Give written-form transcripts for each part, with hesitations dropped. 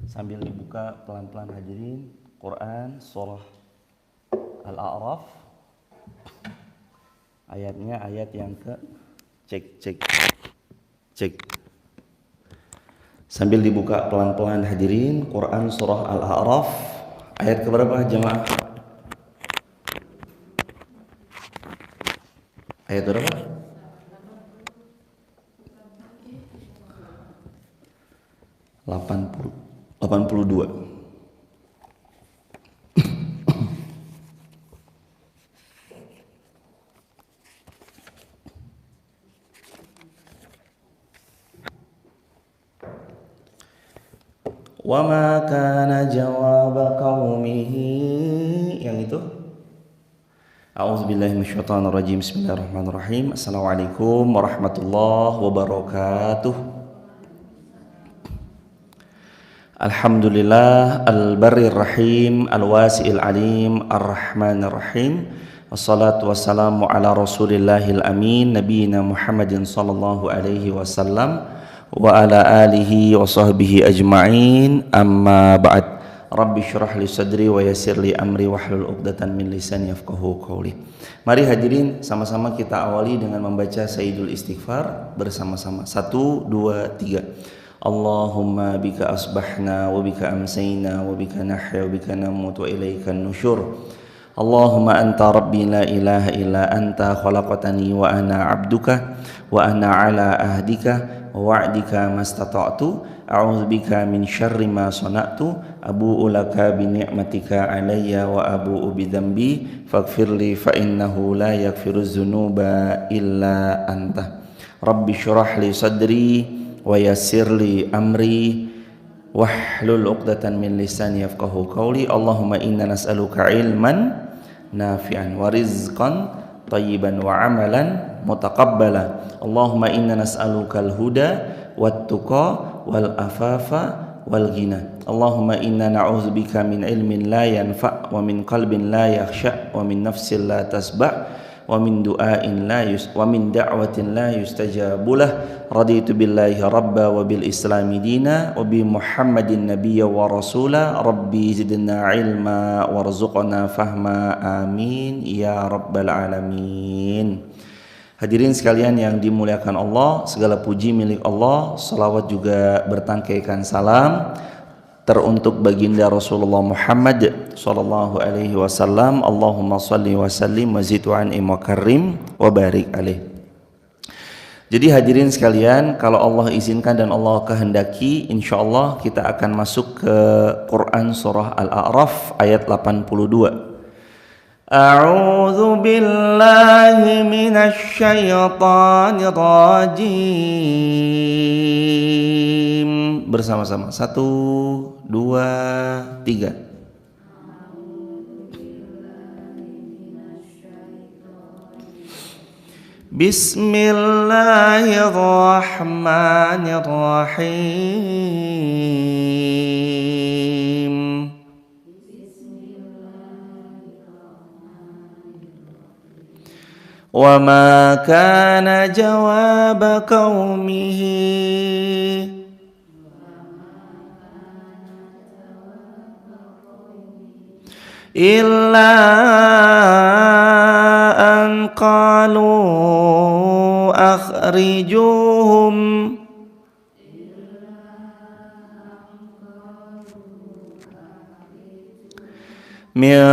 Sambil dibuka pelan-pelan hadirin, Quran surah Al-A'raf, ayatnya ayat yang ke cek. Sambil dibuka pelan-pelan hadirin, Quran surah Al-A'raf, ayat keberapa jemaah? Ayat berapa? 82. Wa ma kana jawaba qaumihi, yang itu A'udzubillahi minasyaitonirrajim. Bismillahirrahmanirrahim. Assalamualaikum warahmatullahi wabarakatuh. Alhamdulillah al-barrir rahim, al-wasi'il alim, ar-rahmanir rahim. Wassalatu wassalamu ala rasulillahil amin, nabiyina Muhammadin sallallahu alaihi wasallam wa ala alihi wa sahbihi ajma'in, amma ba'd. Rabbi syrah li sadri wa yassir li amri wahlul 'uqdatam min lisani yafqahu qawli. Mari hadirin sama-sama kita awali dengan membaca Sayyidul Istighfar bersama-sama. 1, 2, 3. Allahumma bika asbahna wa bika amsayna wa bika nahya wa bika namut wa ilaikan nusyur. Allahumma anta rabbi la ilaha illa anta khalaqtani wa ana 'abduka wa ana 'ala ahdika wa wa'dika mastata'tu. A'udzubika min syarri ma sana'tu, abu'u laka bi ni'matika 'alayya wa abu'u bi dzambi faghfirli fa innahu la yaghfiru dzunuba illa anta. Rabbi syrah li sadri wa yassir li amri wahlul 'uqdatan min lisani yafqahu qawli. Allahumma inna nas'aluka ilman nafi'an wa rizqan thayyiban wa amalan mutaqabbala. Allahumma inna nas'aluka al-huda wat tuqa wal afafa wal ghina. Allahumma inna na'udzubika min ilmin la yanfa' wa min qalbin la yakhsha' wa min nafsin la tasba' wa min du'ain wa min da'watin la yustajabu lah. Raditu billahi rabba wa bil islami dina wa bi Muhammadin nabiyya wa rasula. Rabbi zidna ilma warzuqna fahma, amin ya rabbal alamin. Hadirin sekalian yang dimuliakan Allah, segala puji milik Allah, salawat juga bertangkaikan salam teruntuk baginda Rasulullah Muhammad sallallahu alaihi wasallam. Allahumma shalli wa sallim wa zid wa an'im wa karim wa barik alaih. Jadi hadirin sekalian, kalau Allah izinkan dan Allah kehendaki, insyaallah kita akan masuk ke Quran surah Al-A'raf ayat 82. A'udzu billahi minasy syaithanir rajim. Bersama-sama. 1, 2, 3. Bismillahirrahmanirrahim. Wa ma kana jawaba qaumihi illa an qalu akhrijuhum min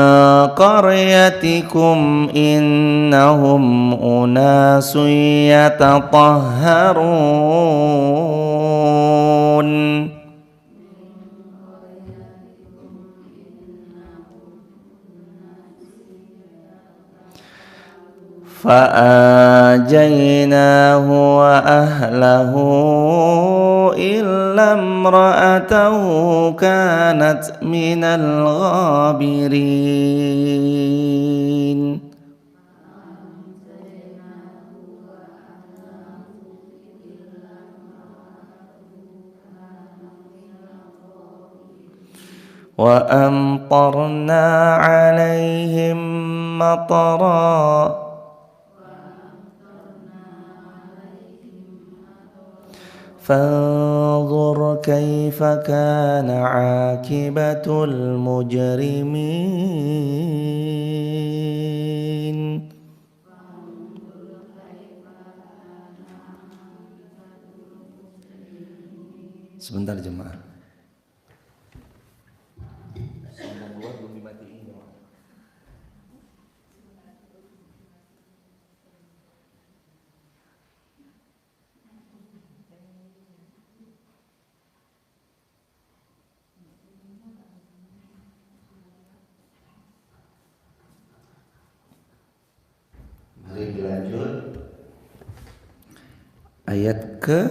qaryatikum innahum unasun yatatahharun. Fa'ajaynahu wa ahlahu illa imra'atahu kanat minal ghabirin. Wa amtarna 'alaihim matara فانظر كيف كان عاقبة المجرمين. Sebentar jemaah. Mari dilanjut. Ayat ke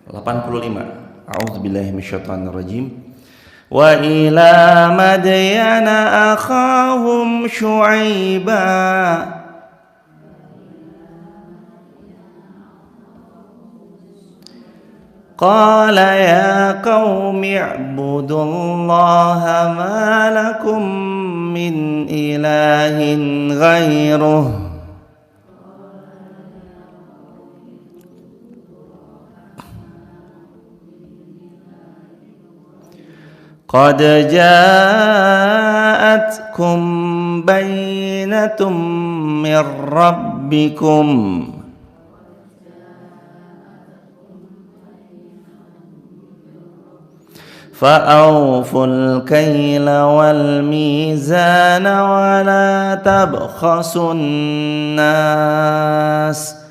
85. A'udzubillahi minasyaitonirrajim. Wa ila madyana akhahum syu'aiba qala ya qaumi i'budullaha ma lakum min ilahin ghairuh. Qad ja'atkum bayyinatum mir rabbikum fa'awful kayla wal mizana wa la tabkhasun nas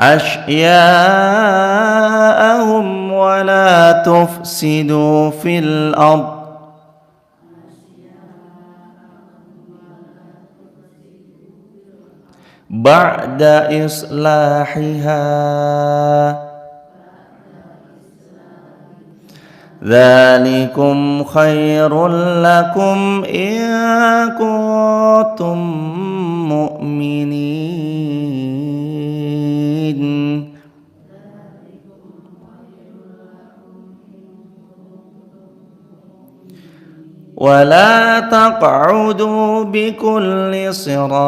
أشياءهم ولا تفسدوا في الأرض بعد إصلاحها ذلكم خير لكم إن كنتم مؤمنين. ولا تقعدوا بكل صراط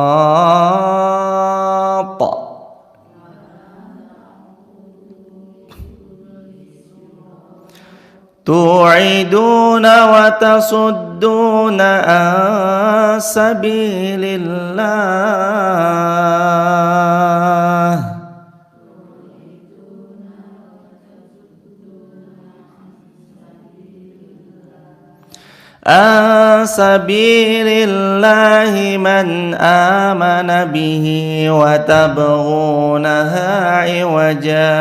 توعدون وتصدون عن سبيل الله عن سبيل الله من آمن به وتبغونها عوجا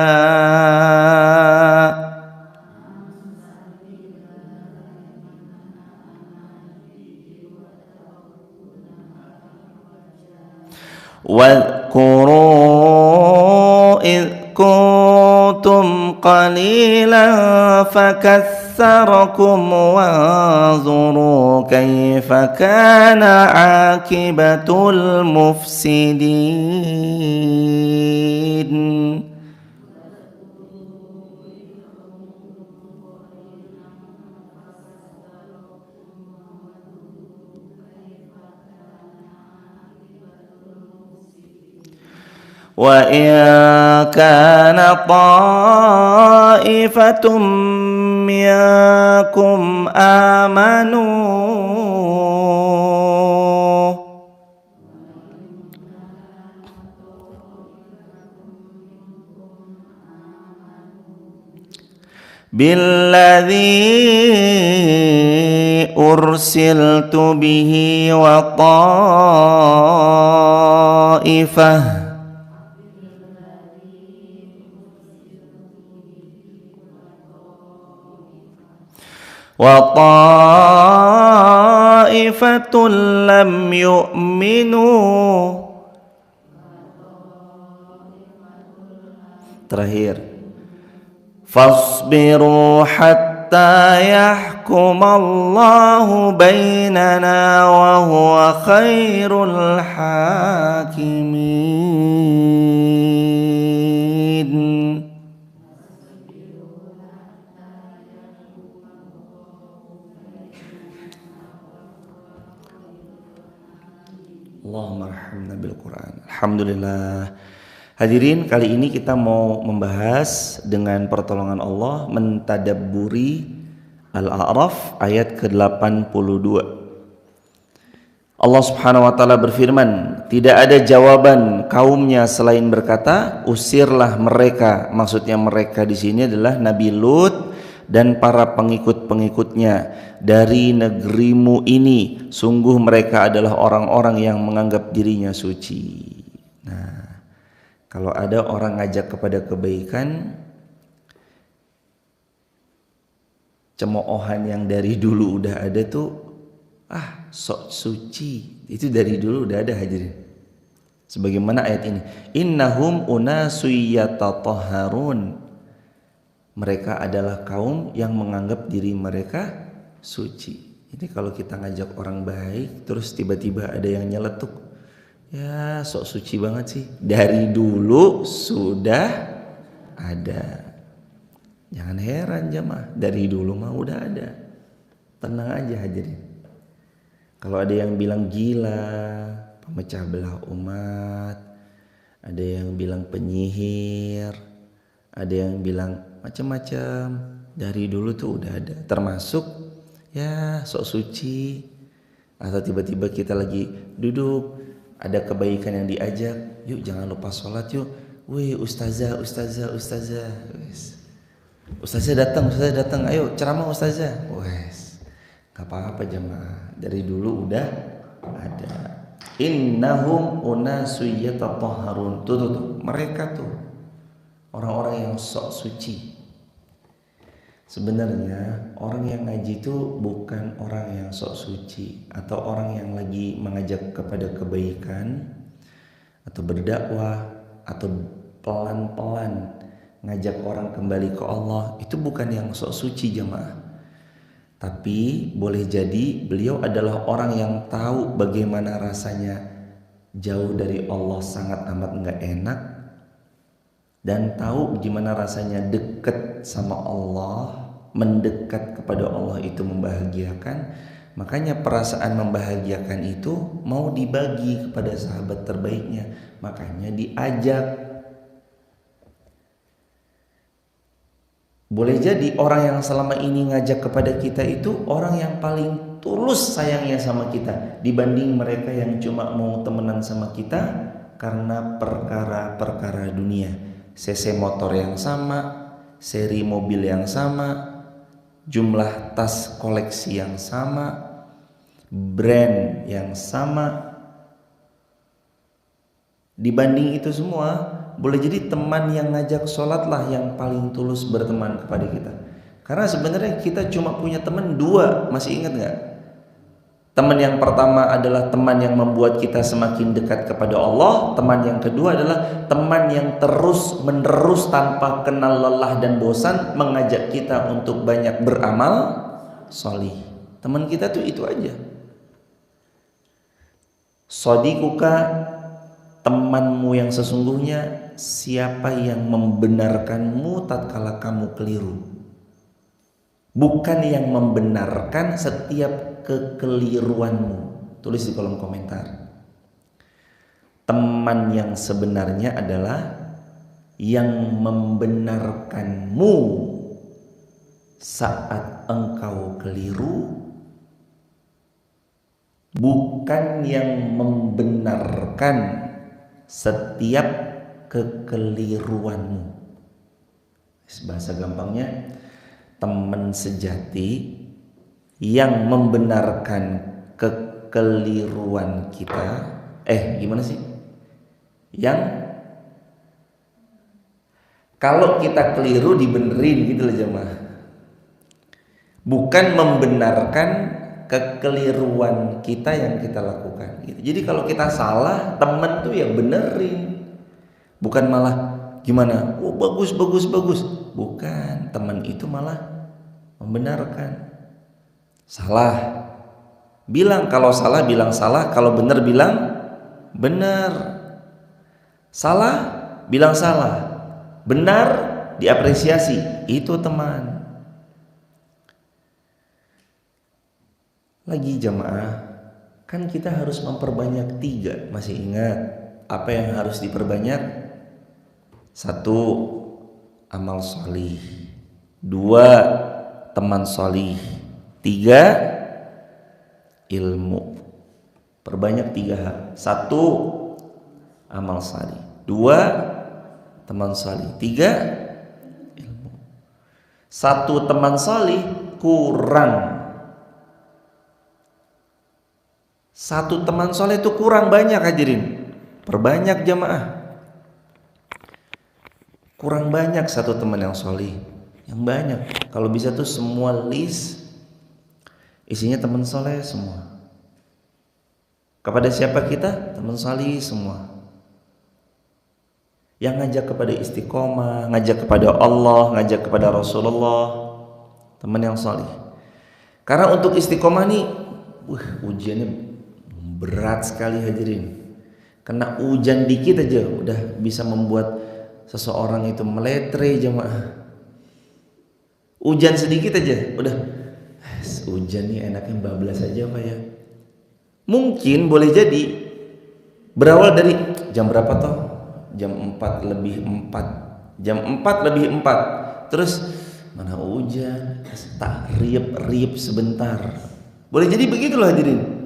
واذكروا إذ كنتم قليلا فكثركم وانظروا كيف كان عاقبة المفسدين. وإن كان طائفة منكم آمنوا بالذي أرسلت به وطائفة لم يؤمنوا. Terakhir, fasbiru hatta yahkumallahu bainana wa huwa khairul hakimin. Allahumma arhamna bil Quran. Alhamdulillah. Hadirin, kali ini kita mau membahas dengan pertolongan Allah mentadabburi Al-A'raf ayat ke-82. Allah Subhanahu wa taala berfirman, tidak ada jawaban kaumnya selain berkata, usirlah mereka. Maksudnya mereka di sini adalah Nabi Lut dan para pengikut-pengikutnya dari negerimu ini. Sungguh mereka adalah orang-orang yang menganggap dirinya suci. Nah, kalau ada orang ngajak kepada kebaikan, cemoohan yang dari dulu udah ada tuh, sok suci, itu dari dulu udah ada, hadirin. Sebagaimana ayat ini, innahum unasuy yatatahharun, mereka adalah kaum yang menganggap diri mereka suci. Ini kalau kita ngajak orang baik terus tiba-tiba ada yang nyeletuk, ya sok suci banget sih, dari dulu sudah ada. Jangan heran jamaah, dari dulu mah udah ada. Tenang aja hadirin. Kalau ada yang bilang gila, pemecah belah umat, ada yang bilang penyihir, ada yang bilang macam-macam, dari dulu tuh udah ada. Termasuk ya sok suci, atau tiba-tiba kita lagi duduk, ada kebaikan yang diajak, yuk jangan lupa sholat yuk. Wih ustazah, ustazah datang, ayo ceramah ustazah. Wes, gak apa-apa jemaah, dari dulu udah ada. Innahum unasuy yatatahharun, tuh mereka tuh orang-orang yang sok suci. Sebenarnya orang yang ngaji itu bukan orang yang sok suci atau orang yang lagi mengajak kepada kebaikan atau berdakwah atau pelan-pelan ngajak orang kembali ke Allah. Itu bukan yang sok suci jemaah. Tapi boleh jadi beliau adalah orang yang tahu bagaimana rasanya jauh dari Allah sangat amat gak enak, dan tahu gimana rasanya dekat sama Allah, mendekat kepada Allah itu membahagiakan. Makanya perasaan membahagiakan itu mau dibagi kepada sahabat terbaiknya, makanya diajak. Boleh jadi orang yang selama ini ngajak kepada kita itu orang yang paling tulus sayangnya sama kita, dibanding mereka yang cuma mau temenan sama kita karena perkara-perkara dunia. CC motor yang sama, seri mobil yang sama, jumlah tas koleksi yang sama, brand yang sama. Dibanding itu semua, boleh jadi teman yang ngajak sholatlah yang paling tulus berteman kepada kita. Karena sebenarnya kita cuma punya teman dua, masih ingat gak? Teman yang pertama adalah teman yang membuat kita semakin dekat kepada Allah. Teman yang kedua adalah teman yang terus menerus tanpa kenal lelah dan bosan mengajak kita untuk banyak beramal sholih. Teman kita tuh itu aja. Shadiquka, temanmu yang sesungguhnya, siapa yang membenarkanmu tatkala kamu keliru, bukan yang membenarkan setiap kekeliruanmu. Tulis di kolom komentar. Teman yang sebenarnya adalah yang membenarkanmu saat engkau keliru, bukan yang membenarkan setiap kekeliruanmu. Bahasa gampangnya, teman sejati yang membenarkan kekeliruan kita, gimana sih? Yang kalau kita keliru dibenerin gitu loh jemaah. Bukan membenarkan kekeliruan kita yang kita lakukan gitu. Jadi kalau kita salah, teman tuh ya benerin. Bukan malah gimana? Oh bagus. Bukan, teman itu malah membenarkan. Salah, bilang kalau salah, bilang salah. Kalau benar, bilang benar. Salah, bilang salah. Benar, diapresiasi. Itu teman. Lagi jamaah, Kan kita harus memperbanyak 3. Masih ingat apa yang harus diperbanyak? 1, amal solih. 2, teman solih. 3, ilmu. Perbanyak 3 hal. 1, amal solih. 2, teman solih. 3, ilmu. 1 teman solih kurang. 1 teman soleh itu kurang banyak, hadirin. Perbanyak jamaah. Kurang banyak 1 teman yang soleh. Yang banyak. Kalau bisa tuh semua list isinya teman soleh semua. Kepada siapa kita? Teman soleh semua. Yang ngajak kepada istiqomah, ngajak kepada Allah, ngajak kepada Rasulullah. Teman yang soleh. Karena untuk istiqomah nih, ujiannya berat sekali, hadirin. Kena hujan dikit aja udah bisa membuat seseorang itu meletre jemaah. Hujan sedikit aja udah hujan nih enaknya bablas aja Pak ya. Mungkin boleh jadi berawal dari jam berapa toh? Jam 4 lebih 4. Jam 4 lebih 4. Terus mana hujan, tak riap-riap sebentar. Boleh jadi begitulah hadirin.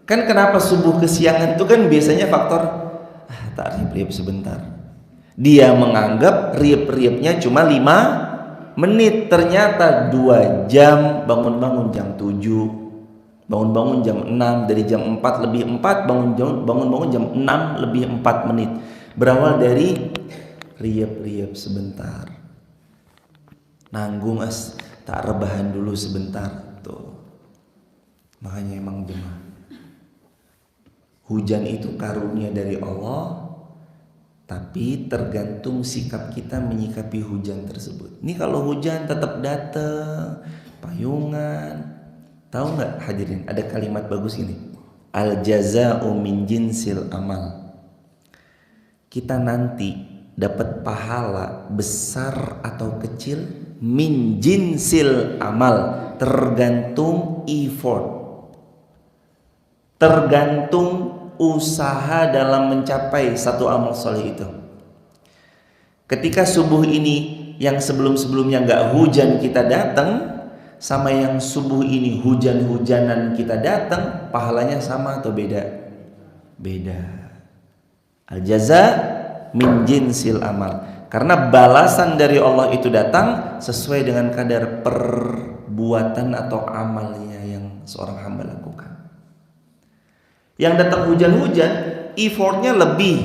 Kan kenapa subuh kesiangan itu kan biasanya faktor tak riap-riap sebentar. Dia menganggap riap-riapnya cuma 5 menit, ternyata 2 jam. Bangun-bangun jam 7, bangun-bangun jam 6, dari jam 4 lebih 4 bangun-bangun jam 6 lebih 4 menit. Berawal dari riap-riap sebentar. Nanggung tak rebahan dulu sebentar tuh. Makanya emang jemaah, hujan itu karunia dari Allah, tapi tergantung sikap kita menyikapi hujan tersebut. Ini kalau hujan tetap datang, payungan. Tahu nggak hadirin? Ada kalimat bagus ini. Al jaza'u min jinsil amal. Kita nanti dapat pahala besar atau kecil min jinsil amal, tergantung effort. Tergantung usaha dalam mencapai 1 amal soleh itu. Ketika subuh ini yang sebelum-sebelumnya nggak hujan kita datang, sama yang subuh ini hujan-hujanan kita datang, pahalanya sama atau beda? Beda. Al jaza min jinsil amal. Karena balasan dari Allah itu datang sesuai dengan kadar perbuatan atau amalnya yang seorang hamba lakukan. Yang datang hujan-hujan, effortnya lebih,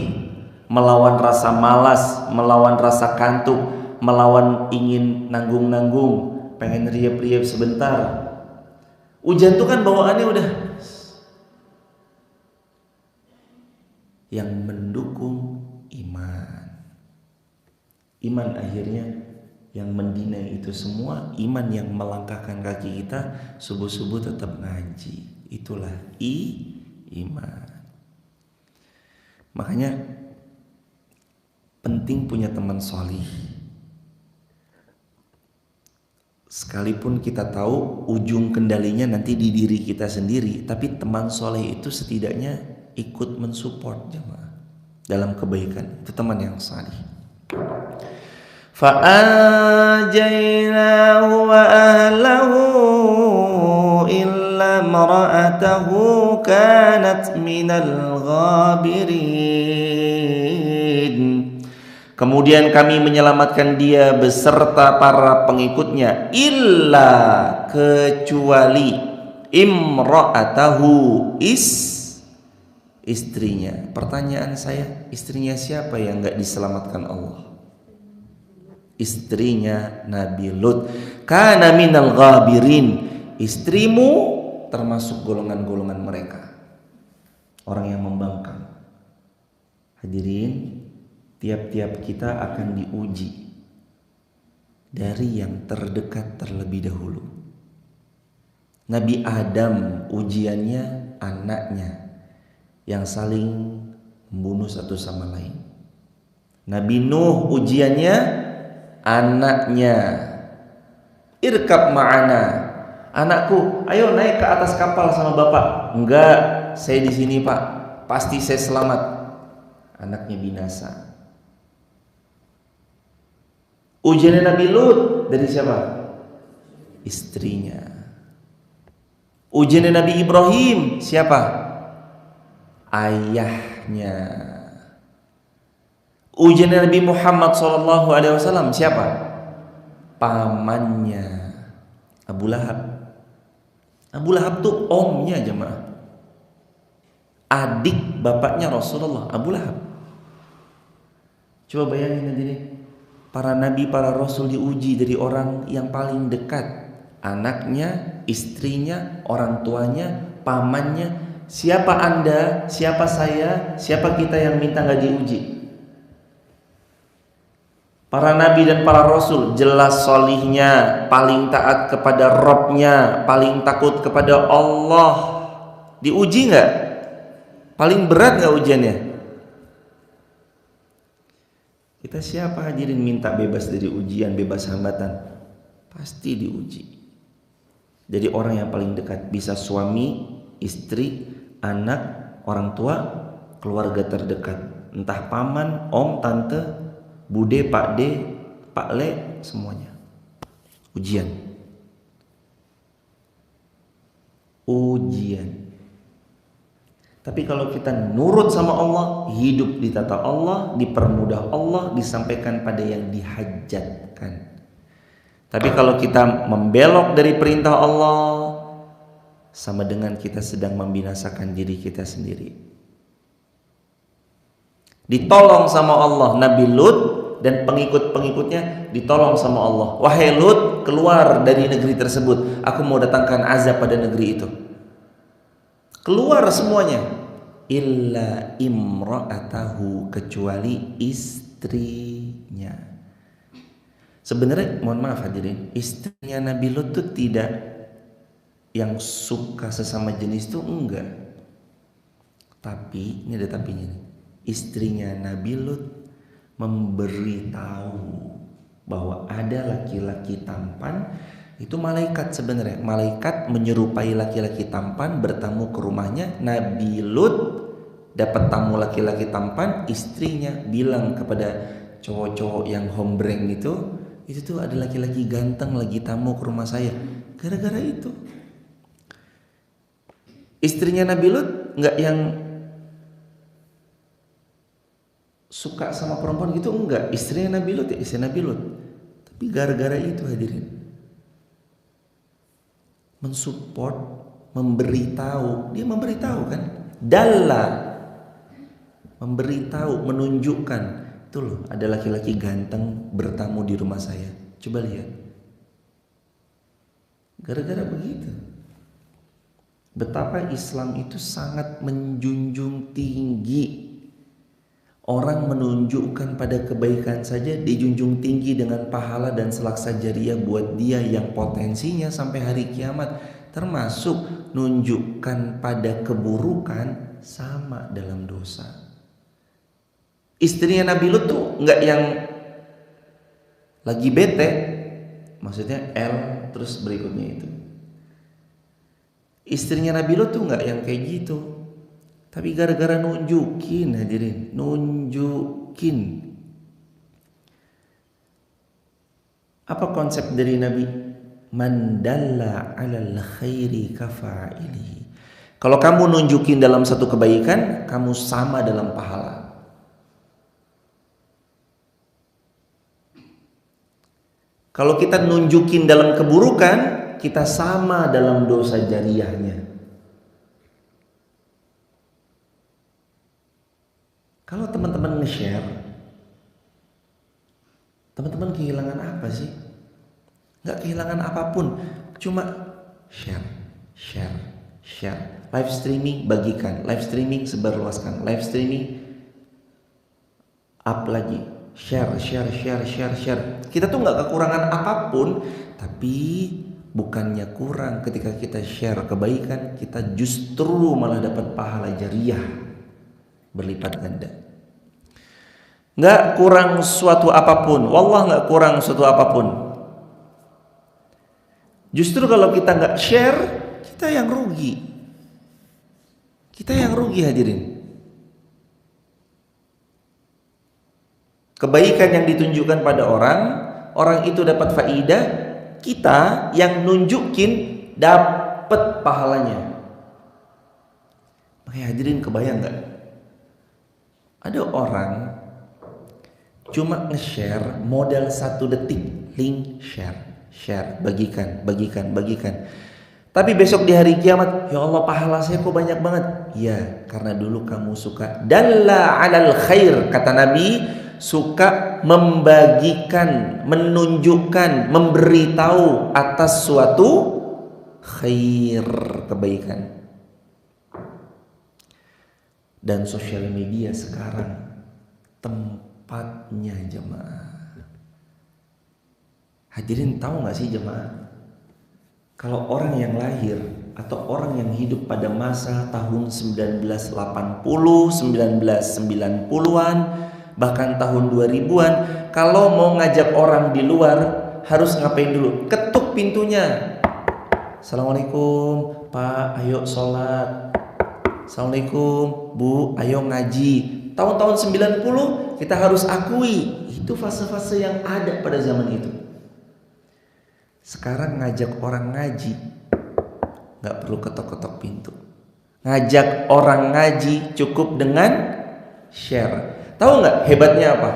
melawan rasa malas, melawan rasa kantuk, melawan ingin nanggung-nanggung, pengen riap-riap sebentar. Hujan tuh kan bawaannya udah. Yang mendukung iman. Iman akhirnya yang mendinai itu semua, iman yang melangkahkan kaki kita subuh-subuh tetap ngaji. Itulah iman. Makanya penting punya teman solih. Sekalipun kita tahu ujung kendalinya nanti di diri kita sendiri, tapi teman soleh itu setidaknya ikut mensupport jemaah dalam kebaikan. Itu teman yang salih. Fa'ajainahu wa ahlahu illa mara'atahu kanat minal ghabirin. Kemudian kami menyelamatkan dia beserta para pengikutnya, illa kecuali imra'atahu istrinya. Pertanyaan saya, istrinya siapa yang enggak diselamatkan Allah? Istrinya Nabi Lut. Kana minal ghabirin. Istrimu termasuk golongan-golongan mereka, orang yang membangkang. Hadirin, tiap-tiap kita akan diuji dari yang terdekat terlebih dahulu. Nabi Adam ujiannya anaknya yang saling membunuh satu sama lain. Nabi Nuh ujiannya anaknya. Irkab ma'ana, anakku ayo naik ke atas kapal sama bapak. Enggak, saya di sini Pak, pasti saya selamat. Anaknya binasa. Ujian Nabi Lut dari siapa? Istrinya. Ujian Nabi Ibrahim siapa? Ayahnya. Ujian Nabi Muhammad SAW siapa? Pamannya. Abu Lahab. Abu Lahab tuh omnya jemaah. Adik bapaknya Rasulullah, Abu Lahab. Coba bayangin hadirin. Para nabi, para rasul diuji dari orang yang paling dekat. Anaknya, istrinya, orang tuanya, pamannya. Siapa Anda, siapa saya, siapa kita yang minta gak diuji? Para nabi dan para rasul jelas solihnya, paling taat kepada Robnya, paling takut kepada Allah. Diuji nggak? Paling berat nggak ujiannya? Kita siapa hadirin minta bebas dari ujian, bebas hambatan? Pasti diuji. Jadi orang yang paling dekat, bisa suami, istri, anak, orang tua, keluarga terdekat, entah paman, om, tante, bude, pak de, pak le, semuanya ujian. Tapi kalau kita nurut sama Allah, hidup di tata Allah, dipermudah Allah, disampaikan pada yang dihajatkan. Tapi kalau kita membelok dari perintah Allah, sama dengan kita sedang membinasakan diri kita sendiri. Ditolong sama Allah Nabi Lut dan pengikut-pengikutnya, ditolong sama Allah. Wahai Lut, keluar dari negeri tersebut, aku mau datangkan azab pada negeri itu. Keluar semuanya, illa imra'atahu, kecuali istrinya. Sebenarnya mohon maaf hadirin, istrinya Nabi Lut itu tidak yang suka sesama jenis itu, enggak. Tapi ini ada tapinya nih. Istrinya Nabi Lut memberitahu bahwa ada laki-laki tampan. Itu malaikat sebenarnya. Malaikat menyerupai laki-laki tampan bertamu ke rumahnya. Nabi Lut dapat tamu laki-laki tampan. Istrinya bilang kepada cowok-cowok yang hombreng itu tuh ada laki-laki ganteng lagi tamu ke rumah saya. Gara-gara itu istrinya Nabi Lut nggak yang suka sama perempuan gitu, enggak. Istrinya Nabi Lut ya istri Nabi Lut. Tapi gara-gara itu hadirin, mensupport, memberitahu. Dia memberitahu kan, dalla, memberitahu, menunjukkan, tuh loh ada laki-laki ganteng bertamu di rumah saya, coba lihat. Gara-gara begitu. Betapa Islam itu sangat menjunjung tinggi. Orang menunjukkan pada kebaikan saja dijunjung tinggi dengan pahala dan selaksa jariah buat dia yang potensinya sampai hari kiamat. Termasuk nunjukkan pada keburukan sama dalam dosa. Istrinya Nabi Lut tuh nggak yang lagi bete, maksudnya L terus berikutnya itu. Istrinya Nabi Lut tuh nggak yang kayak gitu. Tapi gara-gara nunjukin hadirin, nunjukin. Apa konsep dari Nabi? Man dalla 'alal khairi kafa'ilihi. Kalau kamu nunjukin dalam satu kebaikan, kamu sama dalam pahala. Kalau kita nunjukin dalam keburukan, kita sama dalam dosa jariahnya. Kalau teman-teman nge-share, teman-teman kehilangan apa sih? Gak kehilangan apapun, cuma share. Live streaming bagikan, live streaming sebarluaskan, live streaming up lagi, share. Kita tuh gak kekurangan apapun, tapi bukannya kurang ketika kita share kebaikan, kita justru malah dapat pahala jariah berlipat ganda. Nggak kurang suatu apapun, wallah nggak kurang suatu apapun. Justru kalau kita nggak share, kita yang rugi. Kita yang rugi hadirin. Kebaikan yang ditunjukkan pada orang itu dapat faidah, kita yang nunjukin dapat pahalanya. Makanya hadirin, kebayang gak? Ada orang cuma nge-share modal 1 detik, link share, bagikan. Tapi besok di hari kiamat, ya Allah pahala saya kok banyak banget. Ya, karena dulu kamu suka dalla alal khair, kata Nabi, suka membagikan, menunjukkan, memberitahu atas suatu khair, kebaikan. Dan sosial media sekarang tempatnya jemaah. Hadirin tahu gak sih jemaah, kalau orang yang lahir atau orang yang hidup pada masa tahun 1980, 1990-an, bahkan tahun 2000-an, kalau mau ngajak orang di luar harus ngapain dulu? Ketuk pintunya. Assalamualaikum Pak, ayo sholat. Assalamualaikum Bu, ayo ngaji. Tahun-tahun 90 kita harus akui itu fase-fase yang ada pada zaman itu. Sekarang ngajak orang ngaji gak perlu ketok-ketok pintu. Ngajak orang ngaji cukup dengan share. Tahu gak hebatnya apa?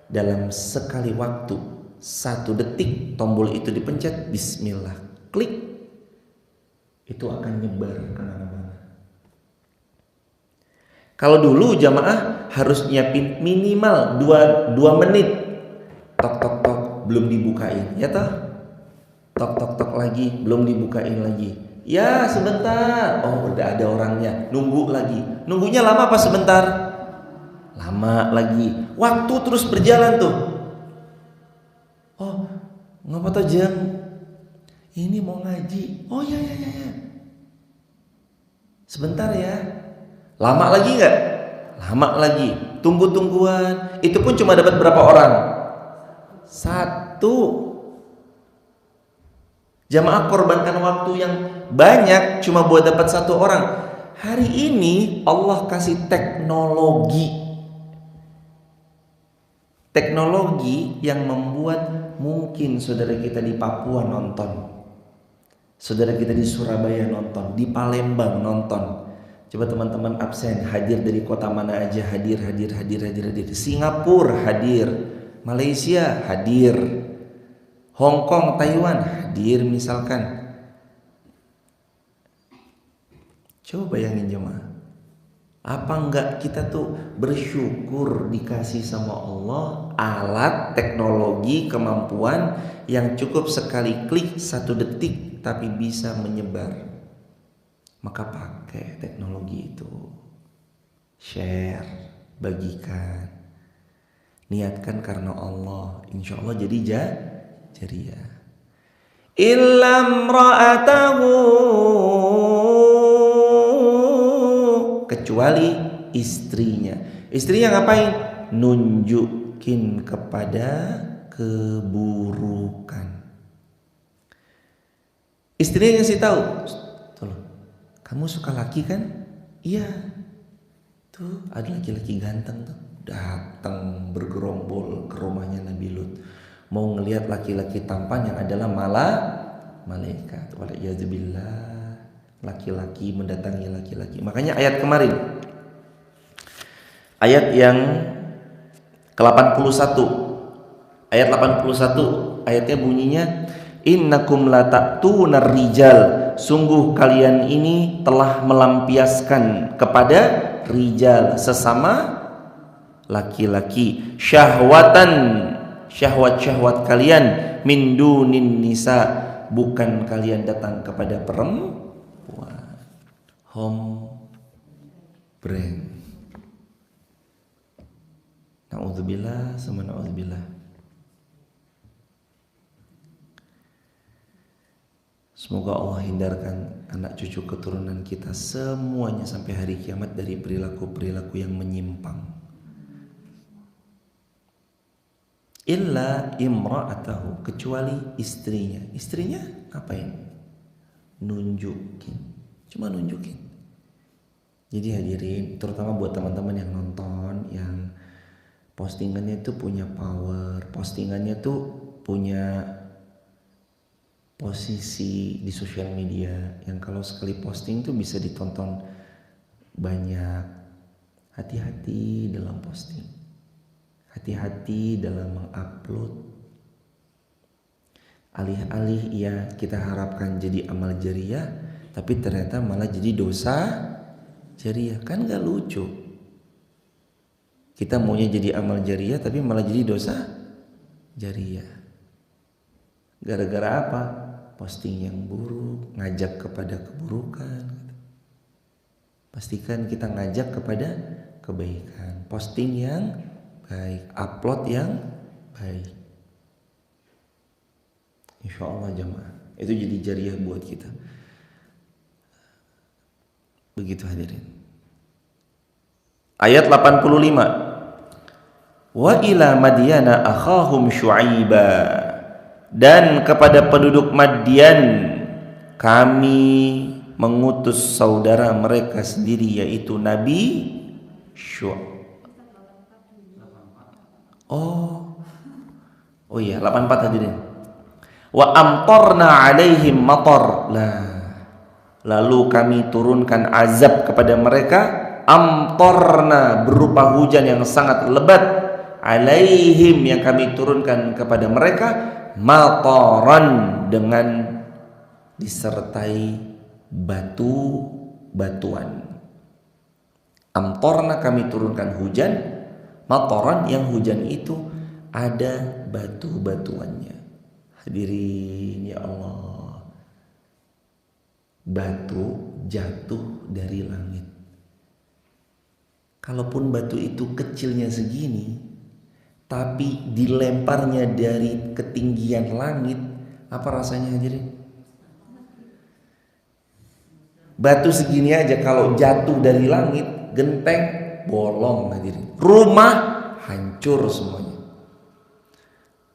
Dalam sekali waktu 1 detik tombol itu dipencet, bismillah, klik, itu akan nyebar kemana-mana. Kalau dulu jamaah harus nyiapin minimal 2 menit. Tok tok tok belum dibukain, ya toh? Tok tok tok lagi belum dibukain lagi. Ya sebentar. Oh udah ada orangnya. Nunggu lagi. Nunggunya lama apa sebentar? Lama lagi. Waktu terus berjalan tuh. Oh ngapa tuh jam? Ini mau ngaji. Oh ya. Sebentar ya. Lama lagi nggak? Lama lagi. Tunggu-tungguan. Itu pun cuma dapat berapa orang? 1. Jamaah korbankan waktu yang banyak cuma buat dapat 1 orang. Hari ini Allah kasih teknologi. Teknologi yang membuat mungkin saudara kita di Papua nonton, saudara kita di Surabaya nonton, di Palembang nonton. Coba teman-teman absen, hadir dari kota mana aja, hadir. Singapura hadir, Malaysia hadir, Hong Kong, Taiwan hadir misalkan. Coba bayangin jemaah, apa enggak kita tuh bersyukur dikasih sama Allah alat teknologi kemampuan yang cukup sekali klik 1 detik tapi bisa menyebar. Maka pakai teknologi itu, share, bagikan, niatkan karena Allah, insya Allah jadi jariah. Illam ra'atahu, kecuali istrinya. Istrinya ngapain? Nunjukin kepada keburukan. Istrinya ngasih tahu, kamu suka laki kan? Iya. Tuh ada laki-laki ganteng tuh, datang bergerombol ke rumahnya Nabi Lut. Mau ngelihat laki-laki tampan yang adalah malaikat. Waliyadzubillah. Laki-laki mendatangi laki-laki. Makanya ayat kemarin, ayat yang ke-81, ayat 81, ayatnya bunyinya, innakum la ta'tunar rijal, sungguh kalian ini telah melampiaskan kepada rijal, sesama laki-laki, syahwatan, syahwat-syahwat kalian, min dunin nisa, bukan kalian datang kepada perempuan. Home brand. Na'udzubillah, sama na'udzubillah. Semoga Allah hindarkan anak cucu keturunan kita semuanya sampai hari kiamat dari perilaku-perilaku yang menyimpang. Illa imra'atahu, kecuali istrinya. Istrinya ngapain? Nunjukin, cuma nunjukin. Jadi hadirin, terutama buat teman-teman yang nonton, yang postingannya itu punya power, postingannya tuh punya posisi di sosial media, yang kalau sekali posting tuh bisa ditonton banyak. Hati-hati dalam posting, hati-hati dalam mengupload. Alih-alih ya kita harapkan jadi amal jariah, tapi ternyata malah jadi dosa jariah. Kan gak lucu. Kita maunya jadi amal jariah tapi malah jadi dosa jariah. Gara-gara apa? Posting yang buruk, ngajak kepada keburukan. Pastikan kita ngajak kepada kebaikan. Posting yang baik, upload yang baik. Insya Allah jamaah, itu jadi jariah buat kita. Begitu hadirin. Ayat 85. Wa ila Madyana akhahum Syuaiba, dan kepada penduduk Madian kami mengutus saudara mereka sendiri, yaitu Nabi Syuaib. Oh iya, 84 hadirin. Wa amtarna alaihim matar. Lalu kami turunkan azab kepada mereka. Amtarna berupa hujan yang sangat lebat. Alaihim yang kami turunkan kepada mereka. Mataran dengan disertai batu-batuan. Amtarna kami turunkan hujan. Mataran yang hujan itu ada batu-batuannya. Hadirin ya Allah, batu jatuh dari langit. Kalaupun batu itu kecilnya segini, tapi dilemparnya dari ketinggian langit, apa rasanya hadirin? Batu segini aja kalau jatuh dari langit, genteng bolong hadirin. Rumah hancur semuanya.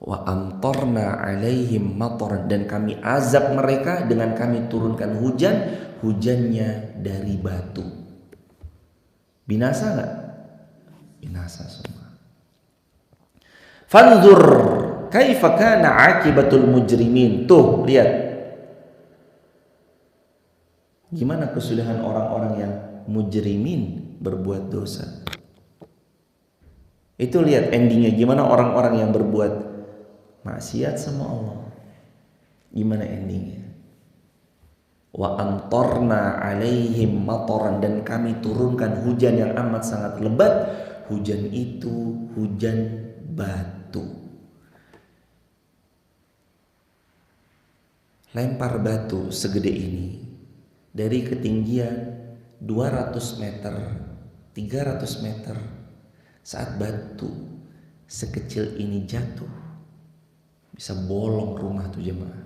Wa amtarna alaihim mataran, dan kami azab mereka dengan kami turunkan hujan, hujannya dari batu. Binasa enggak? Binasa semua. Fanzur kaifa kana akibatul mujrimin. Tuh, lihat. Gimana kesudahan orang-orang yang mujrimin, berbuat dosa. Itu lihat endingnya, gimana orang-orang yang berbuat maksiat sama Allah, gimana endingnya? Wa amtarna alaihim mataran, dan kami turunkan hujan yang amat sangat lebat. Hujan itu hujan batu. Lempar batu segede ini dari ketinggian 200 meter, 300 meter. Saat batu sekecil ini jatuh, bisa bolong rumah tuh jemaah.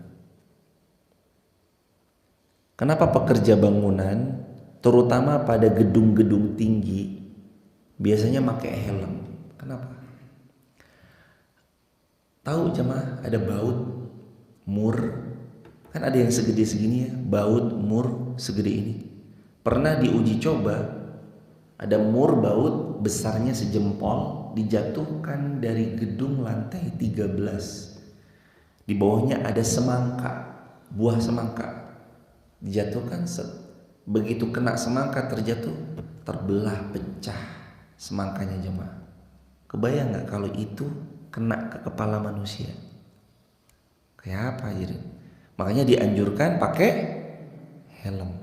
Kenapa pekerja bangunan, terutama pada gedung-gedung tinggi, biasanya pakai helm? Kenapa? Tahu jemaah, ada baut mur, kan ada yang segede segini ya, baut mur segede ini. Pernah diuji coba, ada mur baut besarnya sejempol, dijatuhkan dari gedung lantai 13. Di bawahnya ada semangka, buah semangka. Dijatuhkan, begitu kena semangka terjatuh, terbelah, pecah semangkanya jemaah. Kebayang nggak kalau itu kena ke kepala manusia? Kayak apa jadi? Makanya dianjurkan pakai helm.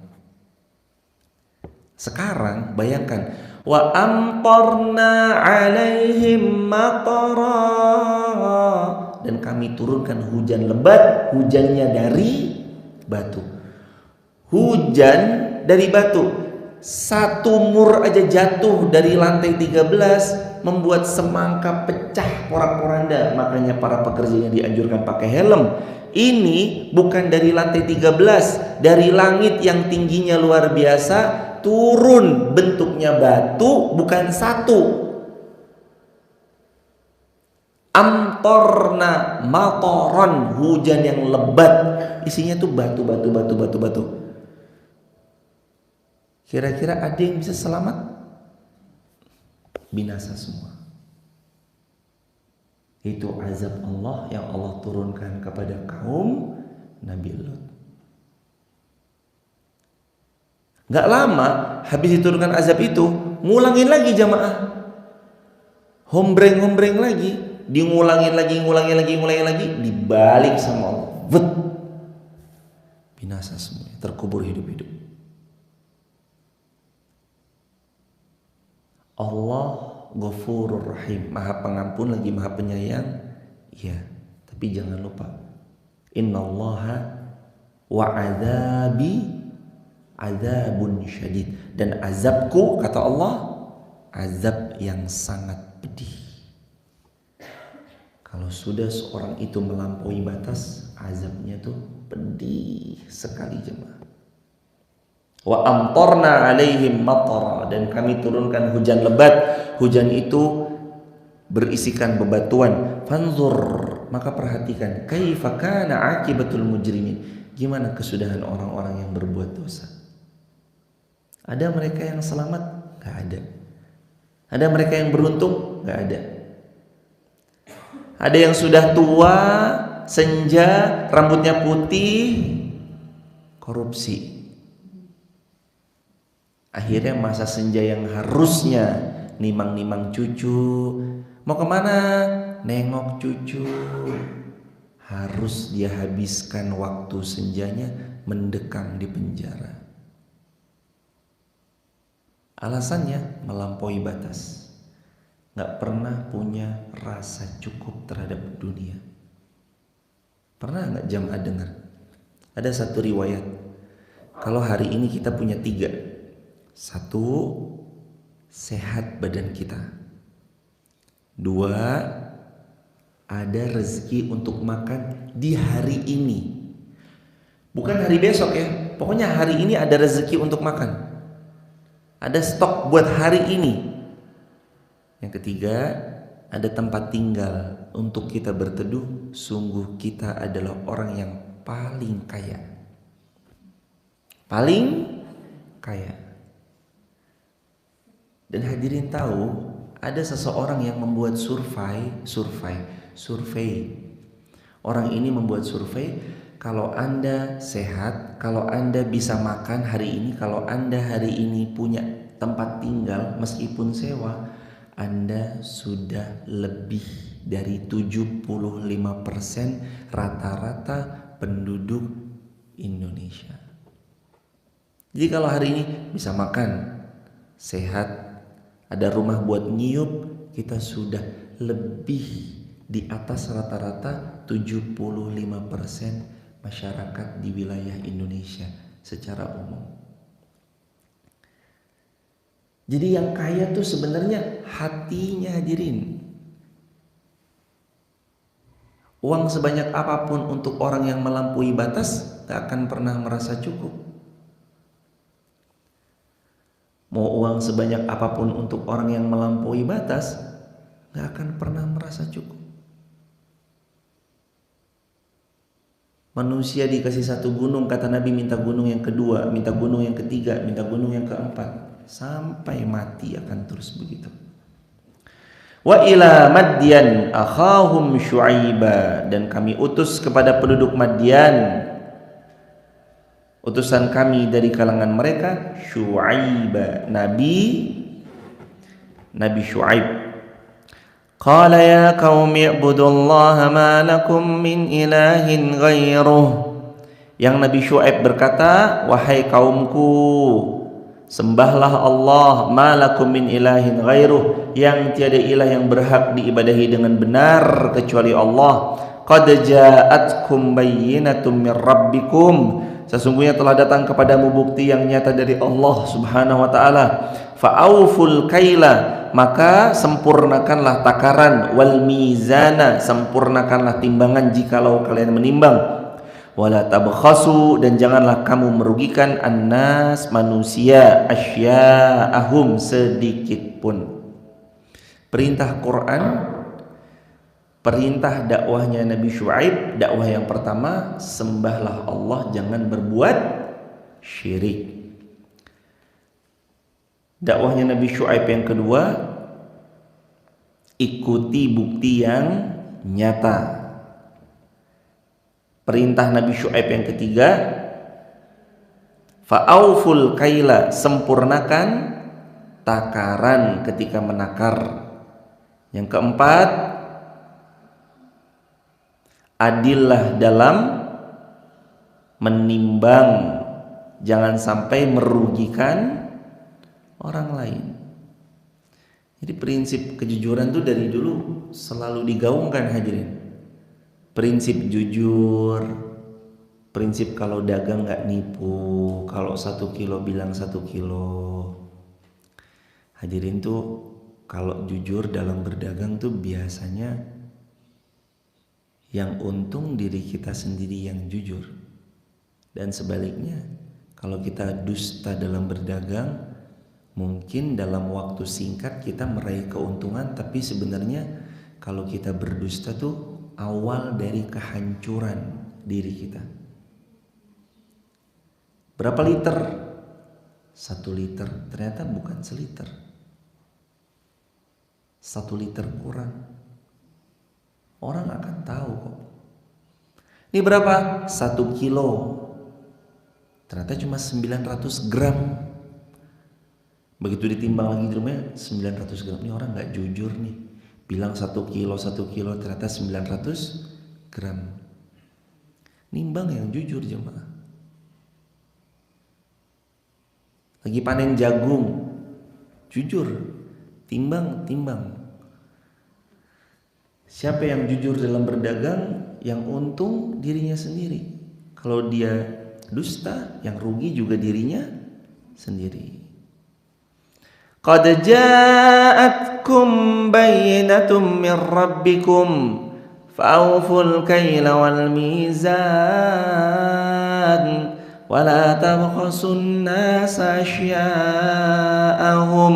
Sekarang bayangkan, wa amtarna alaihim matara, dan kami turunkan hujan lebat, hujannya dari batu. Hujan dari batu. Satu mur aja jatuh dari lantai 13 membuat semangka pecah porak-poranda. Makanya para pekerjanya dianjurkan pakai helm. Ini bukan dari lantai 13, dari langit yang tingginya luar biasa, turun bentuknya batu, bukan satu. Amtorna matoron, hujan yang lebat, isinya tuh batu. Kira-kira ada yang bisa selamat? Binasa semua. Itu azab Allah yang Allah turunkan kepada kaum Nabi Lut. Gak lama habis diturunkan azab itu, ngulangin lagi jamaah. Hombreng lagi, ngulangin lagi, dibalik sama Allah. Binasa semua, terkubur hidup-hidup. Allah Ghafurur Rahim, Maha Pengampun lagi Maha Penyayang. Ya, tapi jangan lupa, innallaha wa adzabi adzabun syadid, dan azabku, kata Allah, azab yang sangat pedih. Kalau sudah seorang itu melampaui batas, azabnya tuh pedih sekali jemaah. Wa amtarna alaihim matara, dan kami turunkan hujan lebat. Hujan itu berisikan bebatuan. Fanzur, maka perhatikan, kaifa kana akibatul mujrimin, gimana kesudahan orang-orang yang berbuat dosa. Ada mereka yang selamat? Gak ada. Ada mereka yang beruntung? Gak ada. Ada yang sudah tua, senja, rambutnya putih, korupsi. Akhirnya masa senja yang harusnya nimang-nimang cucu, mau kemana? Nengok cucu. Harus dia habiskan waktu senjanya mendekam di penjara. Alasannya melampaui batas, gak pernah punya rasa cukup terhadap dunia. Pernah gak jamaah dengar? Ada satu riwayat, kalau hari ini kita punya 3. 1, sehat badan kita. 2, ada rezeki untuk makan di hari ini. Bukan hari besok ya, pokoknya hari ini ada rezeki untuk makan. Ada stok buat hari ini. Yang 3, ada tempat tinggal untuk kita berteduh. Sungguh kita adalah orang yang paling kaya. Paling kaya. Dan hadirin tahu, ada seseorang yang membuat survei. Orang ini membuat survei, kalau Anda sehat, kalau Anda bisa makan hari ini, kalau Anda hari ini punya tempat tinggal meskipun sewa, Anda sudah lebih dari 75% rata-rata penduduk Indonesia. Jadi kalau hari ini bisa makan, sehat, ada rumah buat nyiup, kita sudah lebih di atas rata-rata 75% masyarakat di wilayah Indonesia secara umum. Jadi yang kaya tuh sebenarnya hatinya, hadirin. Uang sebanyak apapun untuk orang yang melampaui batas gak akan pernah merasa cukup. Mau uang sebanyak apapun untuk orang yang melampaui batas gak akan pernah merasa cukup. Manusia dikasih satu gunung, kata Nabi, minta gunung yang kedua, minta gunung yang ketiga, minta gunung yang keempat, sampai mati akan terus begitu. Wa ila Madyan akhahum Syuaiba, dan kami utus kepada penduduk Madyan utusan kami dari kalangan mereka, Syuaiba, Nabi Syuaib. Qala ya qaumi ibudullaha ma lakum min ilahin ghairuh. Yang Nabi Syuaib berkata, wahai kaumku, sembahlah Allah, ma lakum min ilahin ghairuh, yang tiada ilah yang berhak diibadahi dengan benar kecuali Allah. Qad ja'atkum bayyinatun min rabbikum, sesungguhnya telah datang kepadamu bukti yang nyata dari Allah Subhanahu wa taala. Fa'auful kaila, maka sempurnakanlah takaran, wal mizana, sempurnakanlah timbangan jikalau kalian menimbang. Wala tabkhasu, dan janganlah kamu merugikan annas, manusia, asya'ahum, sedikit pun. Perintah Quran, perintah dakwahnya Nabi Syuaib, dakwah yang pertama, sembahlah Allah, jangan berbuat syirik. Dakwahnya Nabi Syuaib yang kedua, ikuti bukti yang nyata. Perintah Nabi Syuaib yang ketiga, fa'auful kaila, sempurnakan takaran ketika menakar. Yang keempat, adillah dalam menimbang, jangan sampai merugikan orang lain. Jadi prinsip kejujuran itu dari dulu selalu digaungkan hadirin. Prinsip jujur, prinsip kalau dagang nggak nipu, kalau 1 kilo bilang 1 kilo. Hadirin tuh kalau jujur dalam berdagang tuh biasanya yang untung diri kita sendiri yang jujur. Dan sebaliknya, kalau kita dusta dalam berdagang, mungkin dalam waktu singkat kita meraih keuntungan, tapi sebenarnya kalau kita berdusta tuh awal dari kehancuran diri kita. Berapa liter? 1 liter, ternyata bukan seliter. 1 liter kurang. Orang akan tahu kok. Ini berapa? 1 kilo. Ternyata cuma 900 gram. Begitu ditimbang lagi di rumahnya 900 gram. Ini orang gak jujur nih. Bilang 1 kilo, ternyata 900 gram. Nimbang yang jujur jemaah. Lagi panen jagung, jujur, timbang. Siapa yang jujur dalam berdagang, yang untung dirinya sendiri. Kalau dia dusta, yang rugi juga dirinya sendiri. Qad ja'atkum bayyinatun min rabbikum fa'awful kaila wal mizan wa la tabkhasun nasa asya'ahum.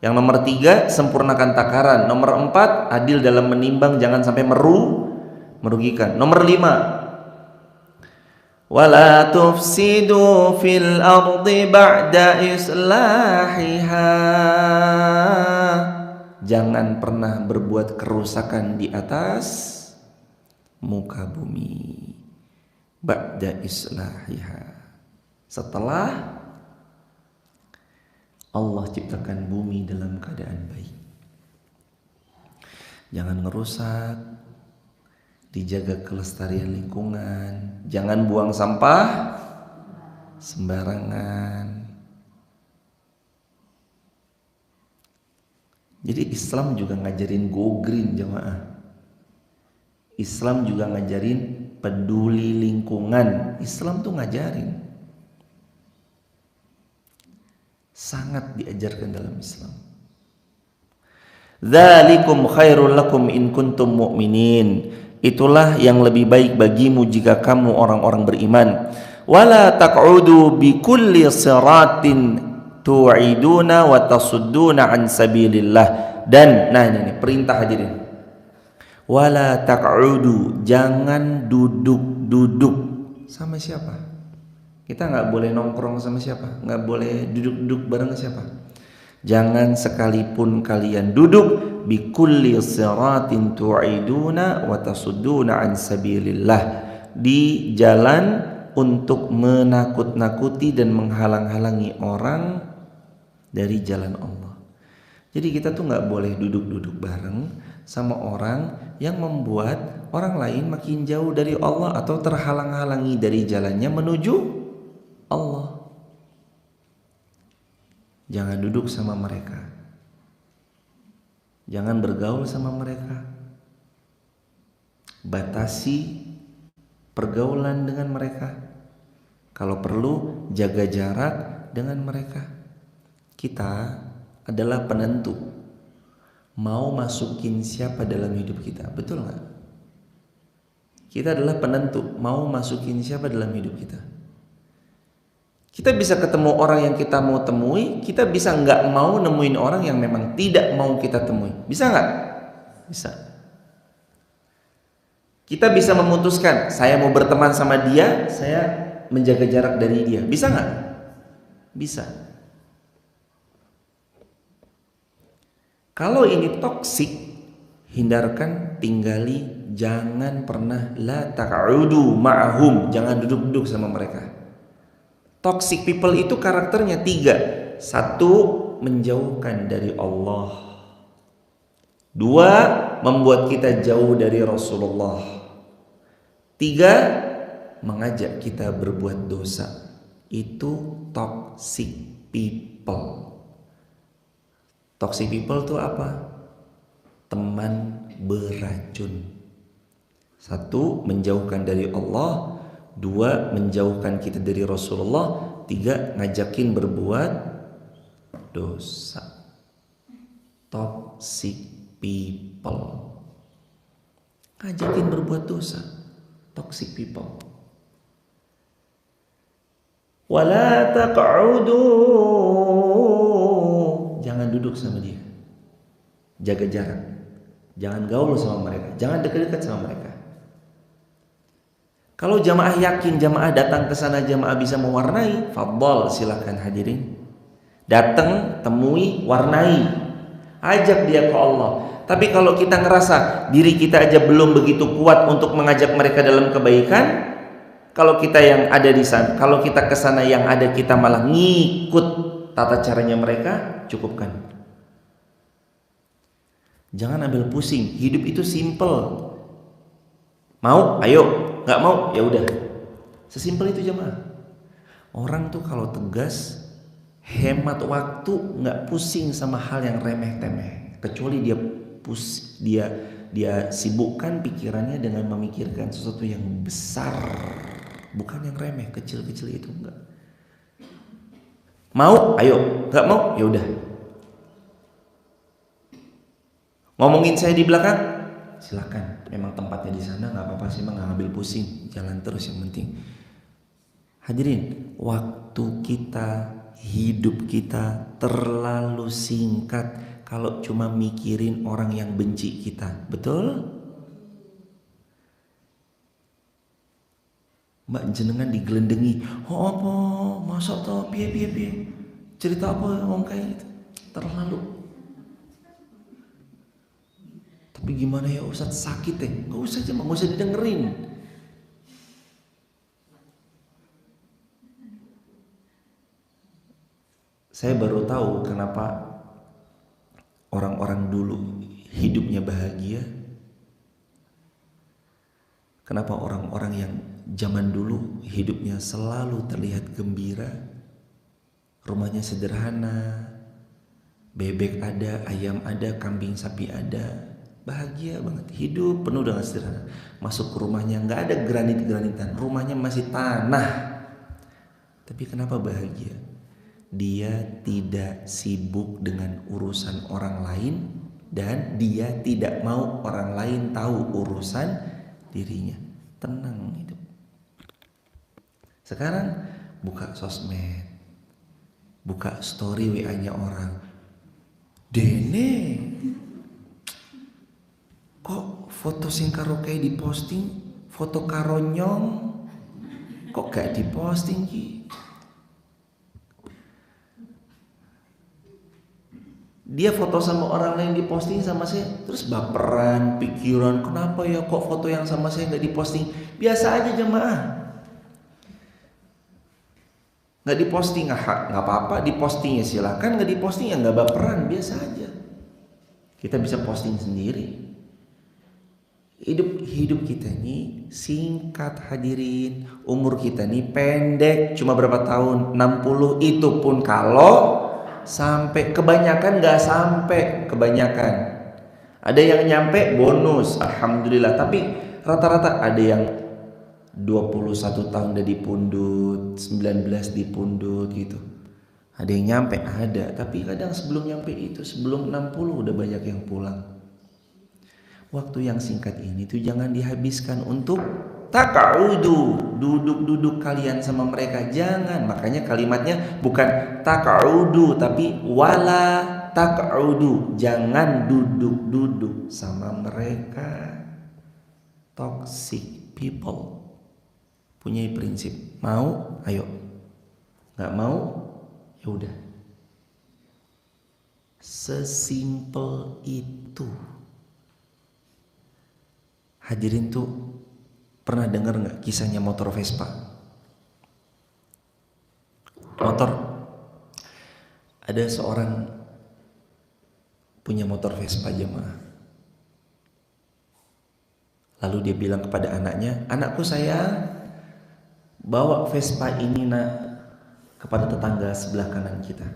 Yang nomor 3, sempurnakan takaran. Nomor 4, adil dalam menimbang, jangan sampai merugikan. Nomor 5, wala tufsidu fil ardi ba'da islahiha. Jangan pernah berbuat kerusakan di atas muka bumi. Ba'da islahiha, setelah Allah ciptakan bumi dalam keadaan baik. Jangan ngerusak, dijaga kelestarian lingkungan, jangan buang sampah sembarangan. Jadi Islam juga ngajarin go green jemaah. Islam juga ngajarin peduli lingkungan. Islam tuh ngajarin, sangat diajarkan dalam Islam. Dzalikum khairul lakum in kuntum mu'minin. Itulah yang lebih baik bagimu jika kamu orang-orang beriman. Wala taq'udu bi kulli siratin tu'iduna wa tasudduna an sabilillah. Dan nah ini perintah hadirin. Wala taq'udu, jangan duduk-duduk sama siapa? Kita nggak boleh nongkrong sama siapa, nggak boleh duduk-duduk bareng siapa. Jangan sekalipun kalian duduk bi kulli siratin tu'iduna wa tasudduna an sabilillah, di jalan untuk menakut-nakuti dan menghalang-halangi orang dari jalan Allah. Jadi kita tuh nggak boleh duduk-duduk bareng sama orang yang membuat orang lain makin jauh dari Allah atau terhalang-halangi dari jalannya menuju Allah. Jangan duduk sama mereka, jangan bergaul sama mereka, batasi pergaulan dengan mereka. Kalau perlu jaga jarak dengan mereka. Kita adalah penentu mau masukin siapa dalam hidup kita, betul nggak? Kita adalah penentu mau masukin siapa dalam hidup kita. Kita bisa ketemu orang yang kita mau temui, kita bisa nggak mau nemuin orang yang memang tidak mau kita temui. Bisa nggak? Bisa. Kita bisa memutuskan, saya mau berteman sama dia, saya menjaga jarak dari dia. Bisa nggak? Bisa. Kalau ini toksik, hindarkan, tinggali, jangan pernah la taq'udu ma'ahum, jangan duduk-duduk sama mereka. Toxic people itu karakternya 3. 1, menjauhkan dari Allah. 2, membuat kita jauh dari Rasulullah. 3, mengajak kita berbuat dosa. Itu toxic people. Toxic people itu apa? Teman beracun. 1, menjauhkan dari Allah. 2, menjauhkan kita dari Rasulullah. 3, ngajakin berbuat dosa. Toxic people, ngajakin berbuat dosa. Toxic people. Wala taq'udu, jangan duduk sama dia, jaga jarak, jangan gaul sama mereka, jangan dekat-dekat sama mereka. Kalau jamaah yakin jamaah datang ke sana jamaah bisa mewarnai, fadhal, silakan hadirin. Datang, temui, warnai, ajak dia ke Allah. Tapi kalau kita ngerasa diri kita aja belum begitu kuat untuk mengajak mereka dalam kebaikan, kalau kita yang ada di sana, kalau kita ke sana yang ada kita malah ngikut tata caranya mereka, cukupkan. Jangan ambil pusing. Hidup itu simple. Mau, ayo. Nggak mau, ya udah. Sesimpel itu jemaah. Orang tuh kalau tegas, hemat waktu, nggak pusing sama hal yang remeh-temeh. Kecuali dia sibukkan pikirannya dengan memikirkan sesuatu yang besar, bukan yang remeh, kecil-kecil itu enggak. Mau, ayo. Nggak mau, ya udah. Ngomongin saya di belakang, silakan. Memang tempatnya di sana, nggak apa-apa sih, nggak ngambil pusing. Jalan terus yang penting. Hadirin, waktu kita, hidup kita terlalu singkat kalau cuma mikirin orang yang benci kita. Betul? Mbak jenengan digelendengi, oh apa, masa toh, piye, cerita apa ngomong kayak gitu, terlalu. Tapi gimana ya Ustadz, sakit ya, nggak usah aja, nggak usah didengerin. Saya baru tahu kenapa orang-orang dulu hidupnya bahagia. Kenapa orang-orang yang zaman dulu hidupnya selalu terlihat gembira, rumahnya sederhana, bebek ada, ayam ada, kambing sapi ada, bahagia banget, hidup penuh dengan sederhana. Masuk ke rumahnya nggak ada granit-granitan, rumahnya masih tanah. Tapi kenapa bahagia? Dia tidak sibuk dengan urusan orang lain dan dia tidak mau orang lain tahu urusan dirinya. Tenang hidup. Sekarang buka sosmed, buka story WA-nya orang. Dene, kok foto sing karo kayak diposting, foto karo nyong, kok gak diposting ki? Dia foto sama orang lain diposting sama saya, terus baperan, pikiran, kenapa ya kok foto yang sama saya nggak diposting? Biasa aja jemaah, nggak diposting nggak apa-apa, dipostingnya silakan, nggak diposting ya nggak baperan, biasa aja. Kita bisa posting sendiri. Hidup kita ini singkat hadirin, umur kita ini pendek, cuma berapa tahun? 60, itu pun kalau sampai, kebanyakan nggak sampai, kebanyakan ada yang nyampe bonus, alhamdulillah. Tapi rata-rata ada yang 21 tahun udah dipundut, 19 dipundut gitu. Ada yang nyampe, ada. Tapi kadang sebelum nyampe itu, sebelum 60 udah banyak yang pulang. Waktu yang singkat ini tuh jangan dihabiskan untuk takaudu, duduk-duduk kalian sama mereka, jangan. Makanya kalimatnya bukan takaudu tapi wala takaudu, jangan duduk-duduk sama mereka. Toxic people punya prinsip, mau ayo, nggak mau ya udah. Sesimpel itu. Hadirin tuh pernah dengar nggak kisahnya motor Vespa? Motor, ada seorang punya motor Vespa jemaah. Lalu dia bilang kepada anaknya, anakku sayang, bawa Vespa ini nak kepada tetangga sebelah kanan kita.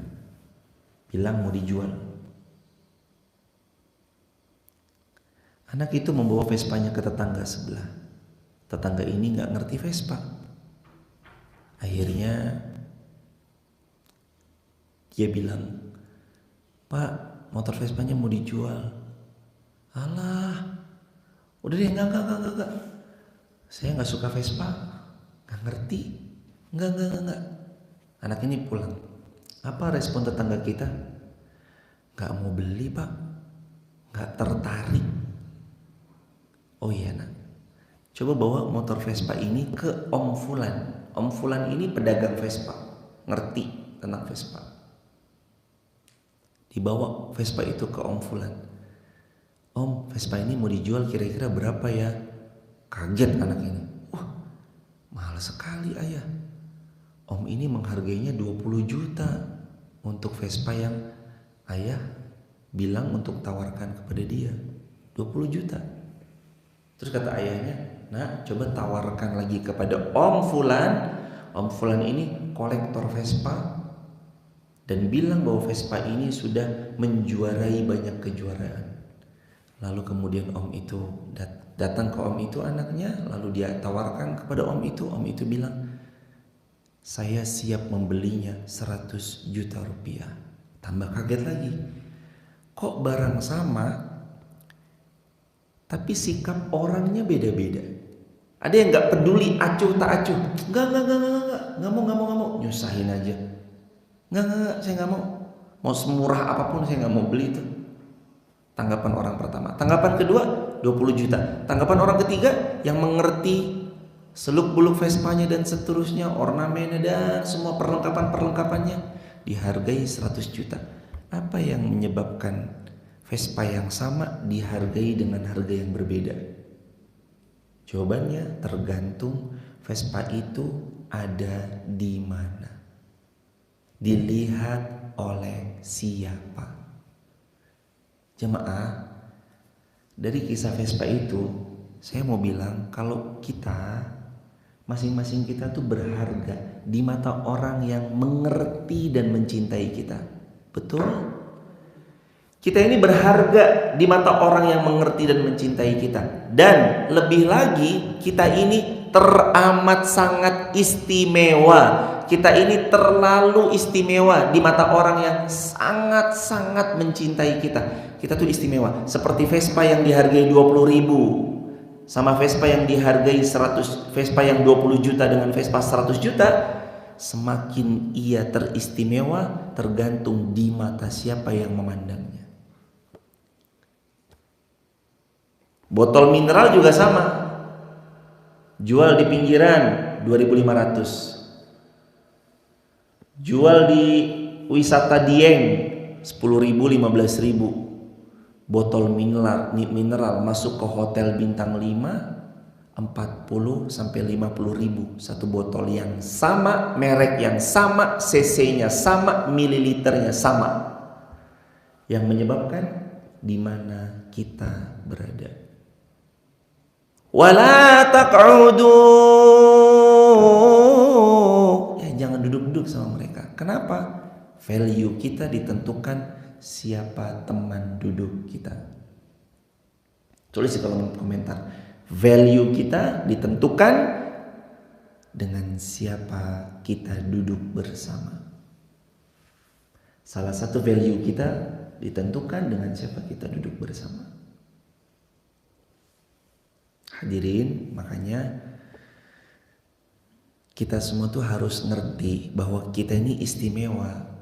Bilang mau dijual. Anak itu membawa Vespanya ke tetangga sebelah. Tetangga ini nggak ngerti Vespa. Akhirnya dia bilang, Pak, motor Vespanya mau dijual. Alah, udah deh, enggak. Saya nggak suka Vespa, nggak ngerti. Enggak. Anak ini pulang. Apa respon tetangga kita? Nggak mau beli, Pak. Nggak tertarik. Oh iya nak, coba bawa motor Vespa ini ke Om Fulan. Om Fulan ini pedagang Vespa, ngerti tentang Vespa. Dibawa Vespa itu ke Om Fulan. Om, Vespa ini mau dijual kira-kira berapa ya? Kaget anak ini. Wah, mahal sekali ayah. Om ini menghargainya 20 juta untuk Vespa yang ayah bilang untuk tawarkan kepada dia. 20 juta. Terus kata ayahnya, nah coba tawarkan lagi kepada Om Fulan. Om Fulan ini kolektor Vespa dan bilang bahwa Vespa ini sudah menjuarai banyak kejuaraan. Lalu kemudian Om itu datang ke Om itu anaknya, lalu dia tawarkan kepada Om itu bilang, saya siap membelinya 100 juta rupiah. Tambah kaget lagi, kok barang sama tapi sikap orangnya beda-beda. Ada yang nggak peduli, acuh tak acuh, nggak mau, nyusahin aja, nggak, saya nggak mau semurah apapun saya nggak mau beli itu. Tanggapan orang pertama. Tanggapan kedua 20 juta. Tanggapan orang ketiga yang mengerti seluk-beluk Vespanya dan seterusnya, ornamennya dan semua perlengkapan-perlengkapannya, dihargai 100 juta. Apa yang menyebabkan Vespa yang sama dihargai dengan harga yang berbeda? Jawabannya tergantung Vespa itu ada di mana, dilihat oleh siapa. Jemaah, dari kisah Vespa itu saya mau bilang kalau kita masing-masing kita tuh berharga di mata orang yang mengerti dan mencintai kita. Betul? Kita ini berharga di mata orang yang mengerti dan mencintai kita. Dan lebih lagi, kita ini teramat sangat istimewa. Kita ini terlalu istimewa di mata orang yang sangat-sangat mencintai kita. Kita tuh istimewa. Seperti Vespa yang dihargai 20.000 sama Vespa yang dihargai 100, Vespa yang 20 juta dengan Vespa 100 juta, semakin ia teristimewa tergantung di mata siapa yang memandangnya. Botol mineral juga sama. Jual di pinggiran 2.500. Jual di wisata Dieng 10.000, 15.000. Botol mineral masuk ke hotel bintang 5 40 sampai 50.000 satu botol yang sama, merek yang sama, cc-nya sama, mililiternya sama. Yang menyebabkan di mana kita berada. Wala taq'udu, ya jangan duduk-duduk sama mereka. Kenapa? Value kita ditentukan siapa teman duduk kita. Tulis di kolom komentar. Value kita ditentukan dengan siapa kita duduk bersama. Salah satu value kita ditentukan dengan siapa kita duduk bersama. Hadirin, makanya kita semua tuh harus ngerti bahwa kita ini istimewa.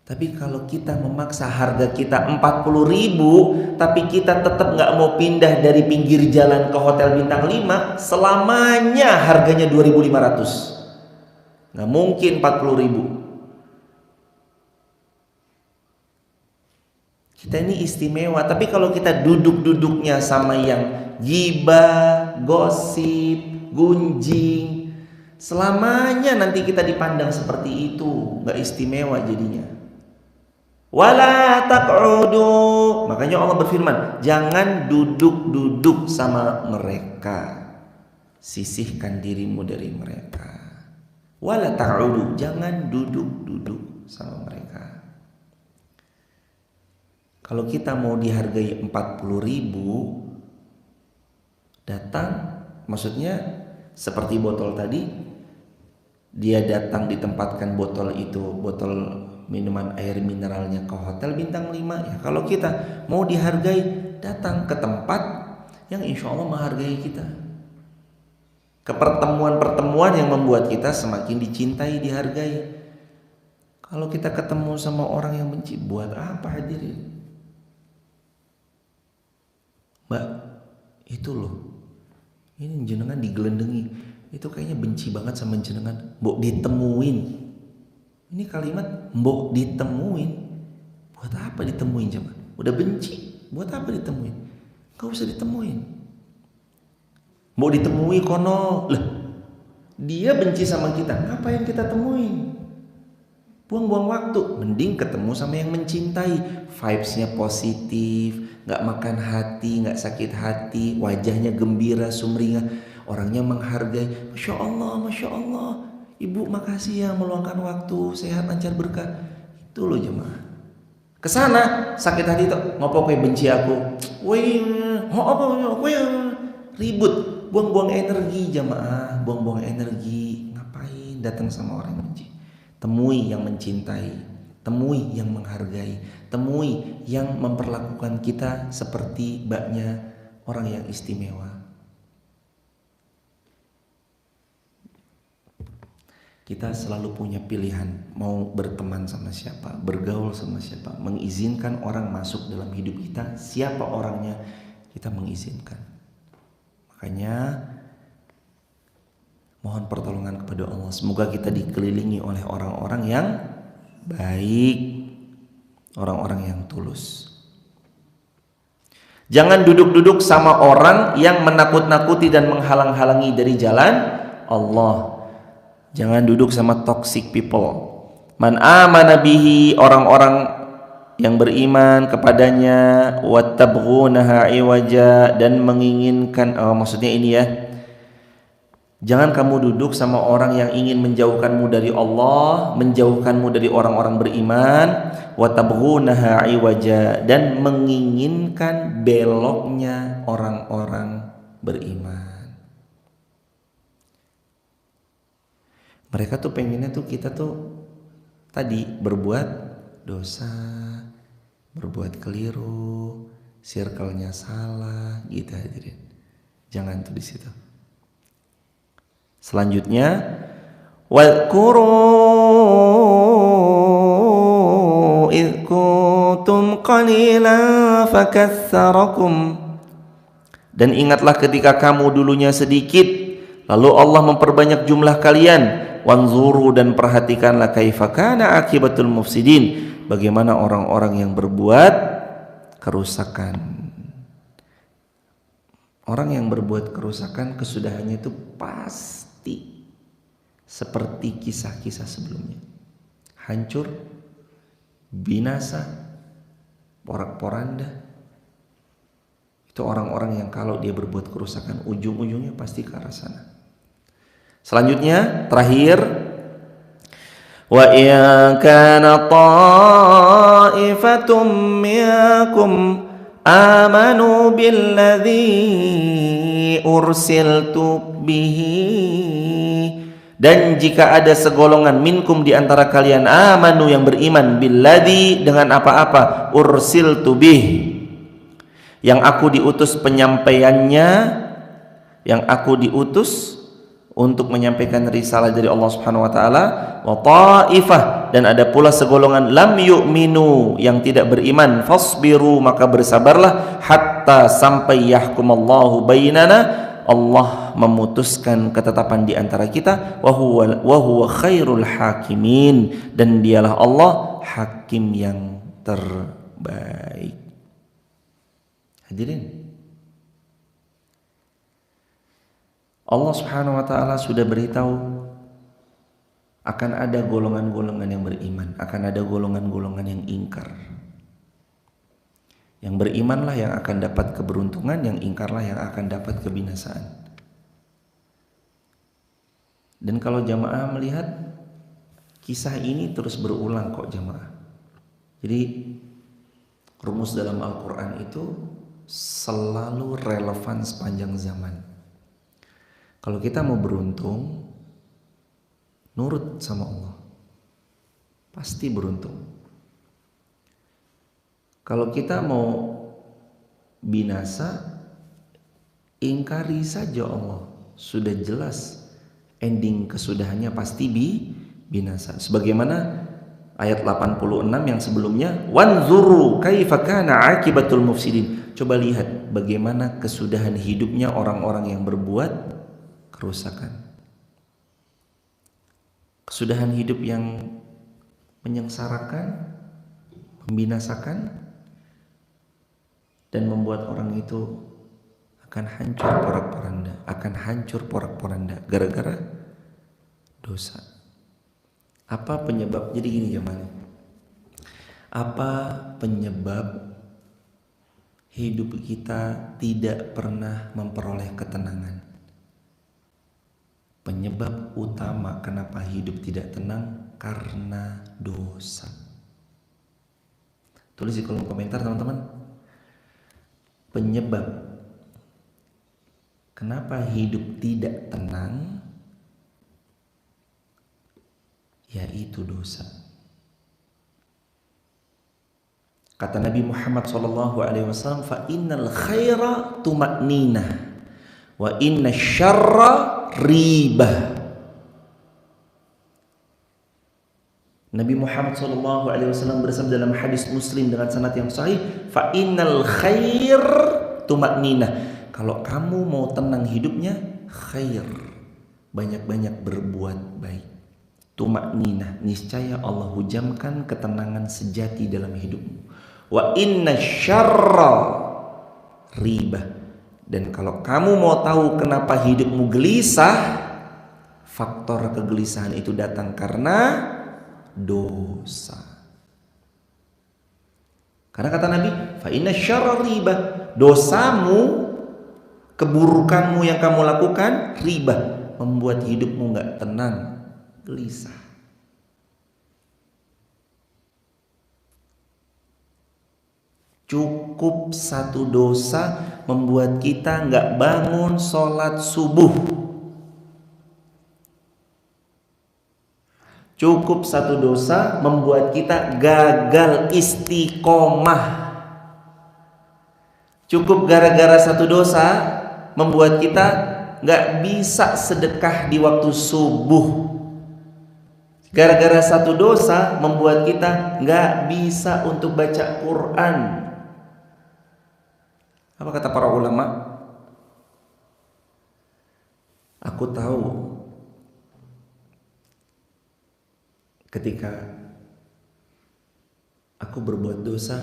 Tapi kalau kita memaksa harga kita 40.000, tapi kita tetap nggak mau pindah dari pinggir jalan ke hotel bintang 5, selamanya harganya 2.500. Nggak mungkin 40.000. Kita ini istimewa. Tapi kalau kita duduk-duduknya sama yang gibah, gosip, gunjing, selamanya nanti kita dipandang seperti itu, nggak istimewa jadinya. Wala taq'udu, makanya Allah berfirman, jangan duduk-duduk sama mereka, sisihkan dirimu dari mereka. Wala taq'udu, jangan duduk-duduk sama mereka. Kalau kita mau dihargai 40.000, datang, maksudnya seperti botol tadi, dia datang ditempatkan botol itu, botol minuman air mineralnya ke hotel bintang 5 ya. Kalau kita mau dihargai, datang ke tempat yang insya Allah menghargai kita, ke pertemuan-pertemuan yang membuat kita semakin dicintai, dihargai. Kalau kita ketemu sama orang yang benci, buat apa hadirin? Mbak, itu loh, ini jenengan digelendengi, itu kayaknya benci banget sama jenengan, mbok ditemuin. Ini kalimat mbok ditemuin, buat apa ditemuin coba? Udah benci, buat apa ditemuin? Gak usah ditemuin. Mbok ditemui kono, lah dia benci sama kita, ngapain kita temuin? Buang-buang waktu, mending ketemu sama yang mencintai, vibes-nya positif, gak makan hati, gak sakit hati, wajahnya gembira, sumringah, orangnya menghargai. Masya Allah, ibu makasih ya meluangkan waktu, sehat, lancar, berkah. Itu loh jemaah. Kesana sakit hati tuh, ngopo kowe benci aku, ribut, buang-buang energi jemaah, buang-buang energi. Ngapain datang sama orang yang benci? Temui yang mencintai, temui yang menghargai, temui yang memperlakukan kita seperti baknya orang yang istimewa. Kita selalu punya pilihan, mau berteman sama siapa, bergaul sama siapa, mengizinkan orang masuk dalam hidup kita, siapa orangnya kita mengizinkan. Makanya mohon pertolongan kepada Allah, semoga kita dikelilingi oleh orang-orang yang baik, orang-orang yang tulus. Jangan duduk-duduk sama orang yang menakut-nakuti dan menghalang-halangi dari jalan Allah. Jangan duduk sama toxic people. Man amana bihi, orang-orang yang beriman kepadanya, wattabghunaha iwaja, dan menginginkan, maksudnya ini ya, jangan kamu duduk sama orang yang ingin menjauhkanmu dari Allah, menjauhkanmu dari orang-orang beriman, watabghunaha iwaja, dan menginginkan beloknya orang-orang beriman. Mereka tuh pengennya tuh kita tuh tadi berbuat dosa, berbuat keliru, circle-nya salah, gitu hadirin. Jangan tuh di situ. Selanjutnya, wadhkuru idh kuntum qalilan fakatsarakum, dan ingatlah ketika kamu dulunya sedikit, lalu Allah memperbanyak jumlah kalian. Wanzuru, dan perhatikanlah kaifa kana akibatul mufsidin, bagaimana orang-orang yang berbuat kerusakan. Orang yang berbuat kerusakan, kesudahannya itu pasti seperti kisah-kisah sebelumnya. Hancur, binasa, porak-poranda. Itu orang-orang yang kalau dia berbuat kerusakan, ujung-ujungnya pasti ke arah sana. Selanjutnya, terakhir, wa in kana ta'ifatum minkum amanu billadzi ursiltu bihi, dan jika ada segolongan minkum di antara kalian, amanu yang beriman, billadzi dengan apa-apa, ursiltu bih, yang aku diutus penyampaiannya, yang aku diutus untuk menyampaikan risalah dari Allah Subhanahu wa taala, wa ta'ifah, dan ada pula segolongan lam yu'minu, yang tidak beriman, fasbiru, maka bersabarlah, hatta sampai yahkumallahu bainana, Allah memutuskan ketetapan di antara kita, wa huwa khairul hakimin, dan dialah Allah hakim yang baik. Hadirin, Allah Subhanahu wa taala sudah beritahu akan ada golongan-golongan yang beriman, akan ada golongan-golongan yang ingkar. Yang berimanlah yang akan dapat keberuntungan, yang ingkarlah yang akan dapat kebinasaan. Dan kalau jamaah melihat kisah ini terus berulang kok jamaah. Jadi rumus dalam Al-Quran itu selalu relevan sepanjang zaman. Kalau kita mau beruntung, nurut sama Allah, pasti beruntung. Kalau kita mau binasa, ingkari saja Allah. Sudah jelas ending kesudahannya pasti binasa. Sebagaimana ayat 86 yang sebelumnya, wanzuru kaifa kana akibatul mufsidin. Coba lihat bagaimana kesudahan hidupnya orang-orang yang berbuat kerusakan. Kesudahan hidup yang menyengsarakan, membinasakan, dan membuat orang itu akan hancur porak-poranda, gara-gara dosa. Apa penyebab? Jadi gini jemaah, apa penyebab hidup kita tidak pernah memperoleh ketenangan? Penyebab utama kenapa hidup tidak tenang karena dosa. Tulis di kolom komentar teman-teman. Penyebab kenapa hidup tidak tenang yaitu dosa. Kata Nabi Muhammad SAW, fa innal khaira tuma'ninah wa inna syarra ribah. Nabi Muhammad SAW bersabda dalam hadis Muslim dengan sanad yang sahih, fa innal khair tuma'ninah. Kalau kamu mau tenang hidupnya, khair, banyak-banyak berbuat baik. Tuma'ninah, niscaya Allah hujamkan ketenangan sejati dalam hidupmu. Wa inna syarra ribah. Dan kalau kamu mau tahu kenapa hidupmu gelisah, faktor kegelisahan itu datang karena dosa. Karena kata Nabi, fa inna syarra ribah, dosamu, keburukanmu yang kamu lakukan, ribah, membuat hidupmu enggak tenang, gelisah. Cukup satu dosa membuat kita enggak bangun sholat subuh. Cukup satu dosa membuat kita gagal istiqomah. Cukup gara-gara satu dosa membuat kita gak bisa sedekah di waktu subuh. Gara-gara satu dosa membuat kita gak bisa untuk baca Quran. Apa kata para ulama? Aku tahu ketika aku berbuat dosa,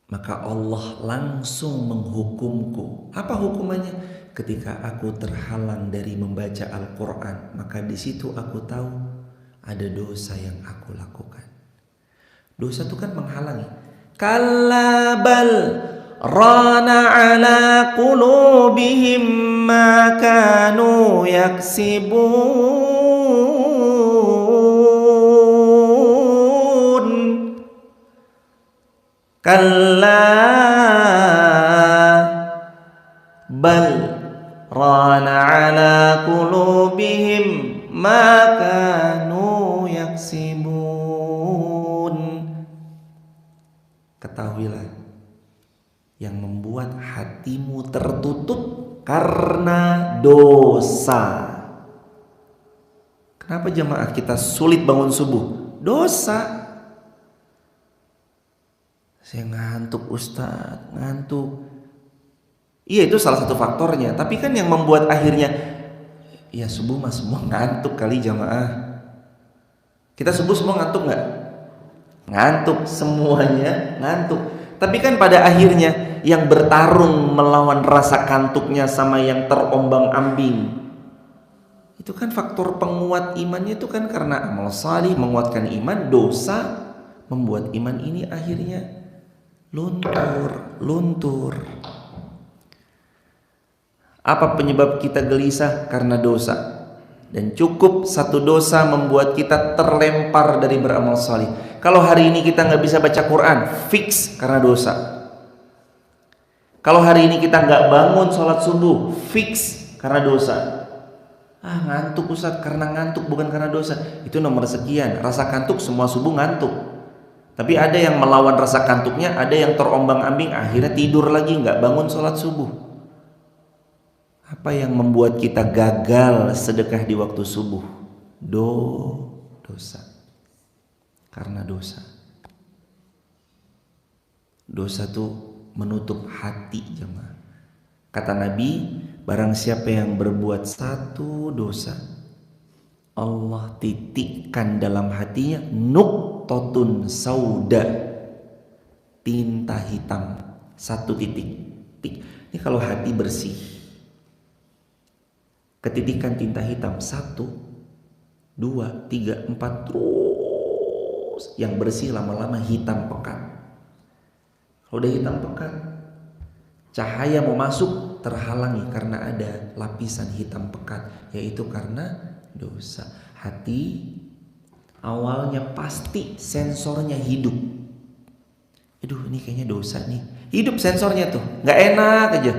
maka Allah langsung menghukumku. Apa hukumannya? Ketika aku terhalang dari membaca Al-Quran, maka di situ aku tahu ada dosa yang aku lakukan. Dosa itu kan menghalangi. Kalla bal rana ala qulubihim ma kanu yaksibun. Kalla bal rana ala qulubihim ma kanu yaksibun. Ketahuilah, yang membuat hatimu tertutup karena dosa. Kenapa jemaah kita sulit bangun subuh? Dosa. Saya ngantuk Ustadz, ngantuk. Iya, itu salah satu faktornya. Tapi kan yang membuat akhirnya, ya subuh mah semua ngantuk kali jamaah. Kita subuh semua ngantuk nggak? Ngantuk, semuanya ngantuk. Tapi kan pada akhirnya yang bertarung melawan rasa kantuknya sama yang terombang-ambing, itu kan faktor penguat imannya itu kan karena amal salih menguatkan iman, dosa membuat iman ini akhirnya luntur. Apa penyebab kita gelisah? Karena dosa. Dan cukup satu dosa membuat kita terlempar dari beramal salih. Kalau hari ini kita nggak bisa baca Quran, fix karena dosa. Kalau hari ini kita nggak bangun sholat subuh, fix karena dosa. Ngantuk Ustaz, karena ngantuk bukan karena dosa. Itu nomor sekian. Rasa kantuk semua subuh ngantuk. Tapi ada yang melawan rasa kantuknya, ada yang terombang-ambing akhirnya tidur lagi, nggak bangun sholat subuh. Apa yang membuat kita gagal sedekah di waktu subuh? Dosa. Karena dosa. Dosa tuh menutup hati jemaah. Kata Nabi, barang siapa yang berbuat satu dosa, Allah titikkan dalam hatinya nuqtatun sauda, tinta hitam, satu titik. Ini kalau hati bersih, ketitikan tinta hitam 1, 2, 3, 4 terus yang bersih lama-lama hitam pekat. Kalau udah hitam pekat, cahaya mau masuk terhalangi karena ada lapisan hitam pekat, yaitu karena dosa. Hati awalnya pasti sensornya hidup. Aduh, ini kayaknya dosa nih. Hidup sensornya tuh, nggak enak aja.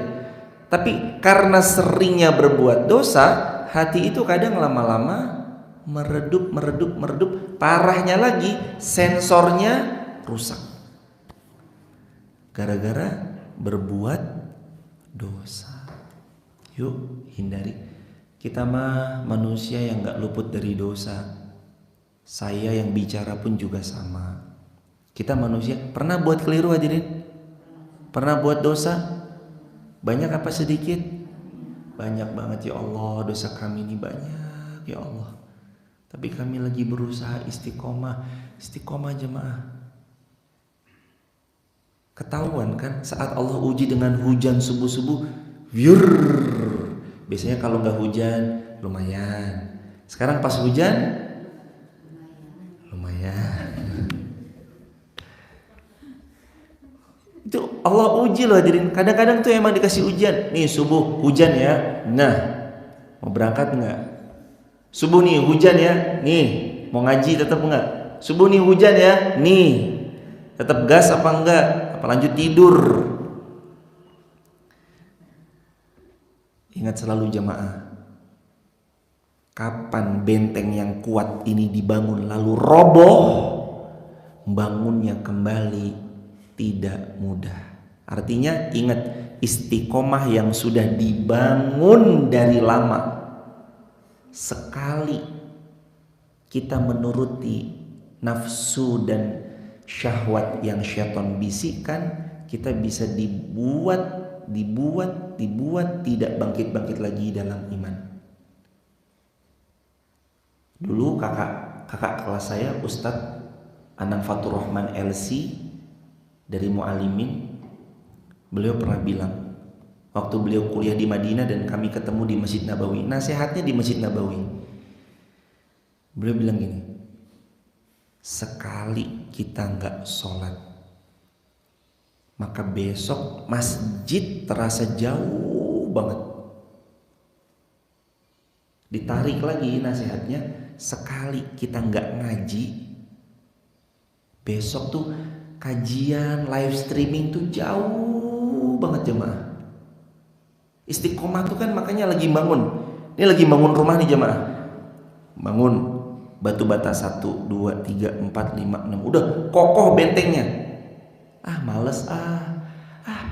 Tapi karena seringnya berbuat dosa, hati itu kadang lama-lama meredup. Parahnya lagi, sensornya rusak. Gara-gara berbuat dosa. Yuk hindari. Kita mah manusia yang gak luput dari dosa. Saya yang bicara pun juga sama. Kita manusia. Pernah buat keliru hadirin? Pernah buat dosa? Banyak apa sedikit? Banyak banget ya Allah. Dosa kami ini banyak ya Allah. Tapi kami lagi berusaha istiqomah. Istiqomah jemaah. Ketahuan kan saat Allah uji dengan hujan subuh-subuh, vyur. Biasanya kalau nggak hujan lumayan. Sekarang pas hujan lumayan. Itu Allah uji loh hadirin. Kadang-kadang tuh emang dikasih ujian. Nih subuh hujan ya. Nah, mau berangkat nggak? Subuh nih hujan ya. Nih mau ngaji tetap nggak? Subuh nih hujan ya. Nih tetap gas apa enggak? Apa lanjut tidur? Ingat selalu jemaah, kapan benteng yang kuat ini dibangun lalu roboh, bangunnya kembali tidak mudah. Artinya ingat, istiqomah yang sudah dibangun dari lama, sekali kita menuruti nafsu dan syahwat yang syaitan bisikkan, kita bisa dibuat tidak bangkit lagi dalam iman. Dulu kakak kelas saya Ustadz Anang Fatur Rahman LC dari Mu'alimin, beliau pernah bilang waktu beliau kuliah di Madinah dan kami ketemu di Masjid Nabawi, nasihatnya di Masjid Nabawi, beliau bilang gini, sekali kita nggak sholat, maka besok masjid terasa jauh banget. Ditarik lagi nasihatnya, sekali kita nggak ngaji, besok tuh kajian live streaming tuh jauh banget jemaah. Istiqomah tuh kan makanya lagi bangun. Ini lagi bangun rumah nih jemaah. Bangun batu bata 1, 2, 3, 4, 5, 6. Udah kokoh bentengnya. Males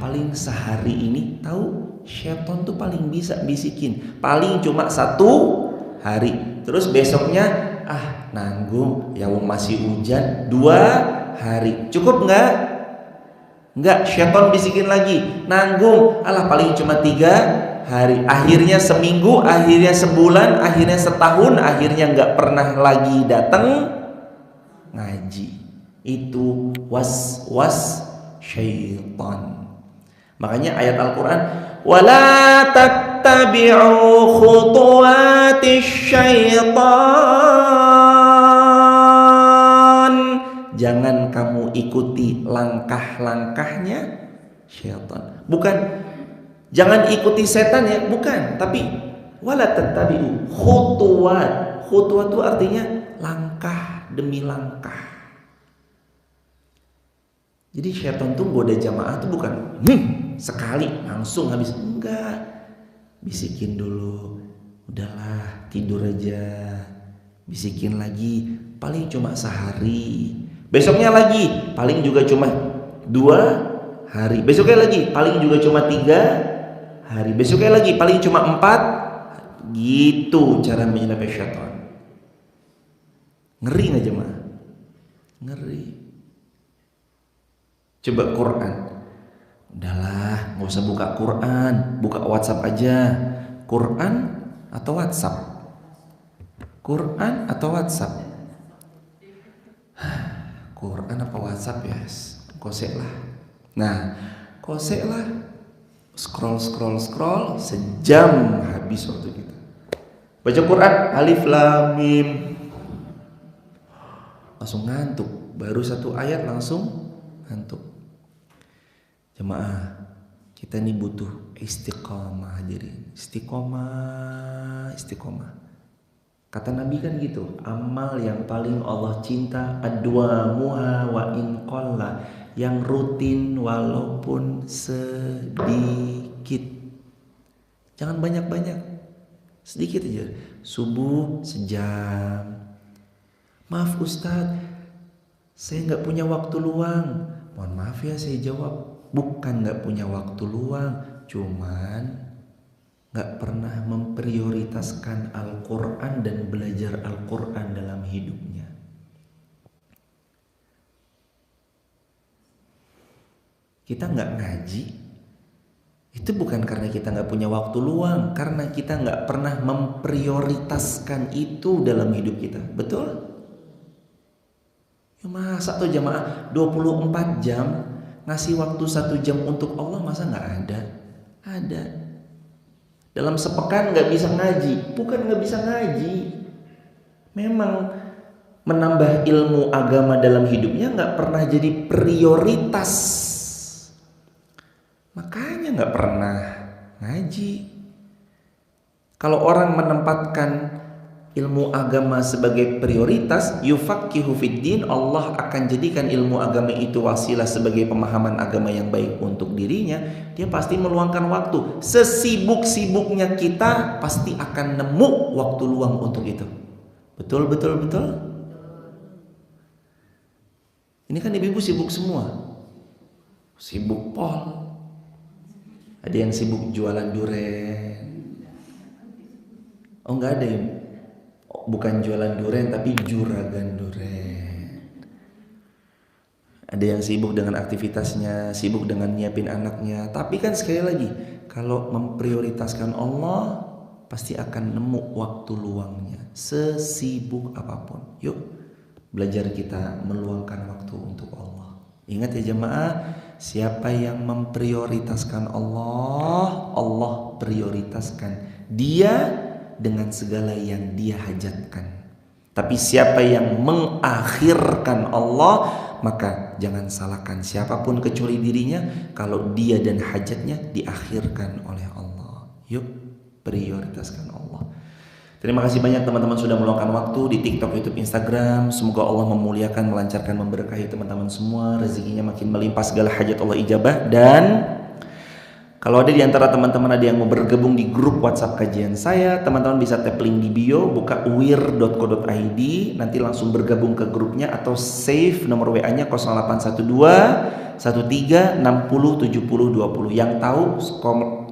paling sehari ini, tahu syaitan tuh paling bisa bisikin paling cuma 1 hari, terus besoknya nanggung ya masih hujan 2 hari, cukup nggak syaitan bisikin lagi, nanggung paling cuma 3 hari, akhirnya seminggu, akhirnya sebulan, akhirnya setahun, akhirnya nggak pernah lagi datang ngaji. Itu was-was syaitan. Makanya ayat Al-Quran, wala tattabi'u khutuwatis syaitan, jangan kamu ikuti langkah-langkahnya syaitan. Bukan jangan ikuti setan ya, bukan, tapi wala tattabi'u khutuwat. Khutuwat itu artinya langkah demi langkah. Jadi syaitan tuh goda jamaah tuh bukan sekali langsung habis, enggak. Bisikin dulu, udahlah tidur aja. Bisikin lagi, paling cuma sehari. Besoknya lagi, paling juga cuma 2 hari. Besoknya lagi, paling juga cuma 3 hari. Besoknya lagi, paling cuma 4. Gitu cara menyinapi syaitan. Ngeri nggak jemaah? Ngeri. Coba Quran, udahlah nggak usah buka Quran, buka WhatsApp aja. Quran atau WhatsApp? Quran atau WhatsApp? Quran apa WhatsApp ya? Kosek lah. Nah, kosek lah. Scroll sejam habis waktu kita. Baca Quran alif lam mim, langsung ngantuk. Baru 1 ayat langsung ngantuk. Jemaah, kita ini butuh istiqomah hadirin. Istiqomah. Kata Nabi kan gitu, amal yang paling Allah cinta adwamuha wa in qalla, yang rutin walaupun sedikit. Jangan banyak-banyak, sedikit aja. Subuh sejam. Maaf Ustadz, saya nggak punya waktu luang. Mohon maaf ya saya jawab, bukan nggak punya waktu luang, cuman nggak pernah memprioritaskan Al-Quran dan belajar Al-Quran dalam hidupnya. Kita nggak ngaji, itu bukan karena kita nggak punya waktu luang, karena kita nggak pernah memprioritaskan itu dalam hidup kita. Betul? Ya masa tuh jamaah 24 jam ngasih waktu 1 jam untuk Allah, masa nggak ada? Ada. Dalam sepekan nggak bisa ngaji, bukan nggak bisa ngaji, memang menambah ilmu agama dalam hidupnya nggak pernah jadi prioritas, makanya nggak pernah ngaji. Kalau orang menempatkan ilmu agama sebagai prioritas, yufaqihu fiddin, Allah akan jadikan ilmu agama itu wasilah sebagai pemahaman agama yang baik untuk dirinya. Dia pasti meluangkan waktu. Sesibuk-sibuknya kita pasti akan nemu waktu luang untuk itu. Betul. Ini kan ibu-ibu sibuk semua. Sibuk pol. Ada yang sibuk jualan durian. Oh enggak ada ya? Bukan jualan durian tapi juragan durian. Ada yang sibuk dengan aktivitasnya, sibuk dengan nyiapin anaknya. Tapi kan sekali lagi, kalau memprioritaskan Allah, pasti akan nemu waktu luangnya, sesibuk apapun. Yuk belajar kita meluangkan waktu untuk Allah. Ingat ya jemaah, siapa yang memprioritaskan Allah, Allah prioritaskan dia dengan segala yang dia hajatkan. Tapi siapa yang mengakhirkan Allah, maka jangan salahkan siapapun kecuali dirinya kalau dia dan hajatnya diakhirkan oleh Allah. Yuk prioritaskan Allah. Terima kasih banyak teman-teman sudah meluangkan waktu di TikTok, YouTube, Instagram. Semoga Allah memuliakan, melancarkan, memberkahi teman-teman semua. Rezekinya makin melimpah, segala hajat Allah ijabah. Dan kalau ada di antara teman-teman ada yang mau bergabung di grup WhatsApp kajian saya, teman-teman bisa tap link di bio, buka uwir.co.id, nanti langsung bergabung ke grupnya atau save nomor WA-nya 0812 13 60 70 20. Yang tahu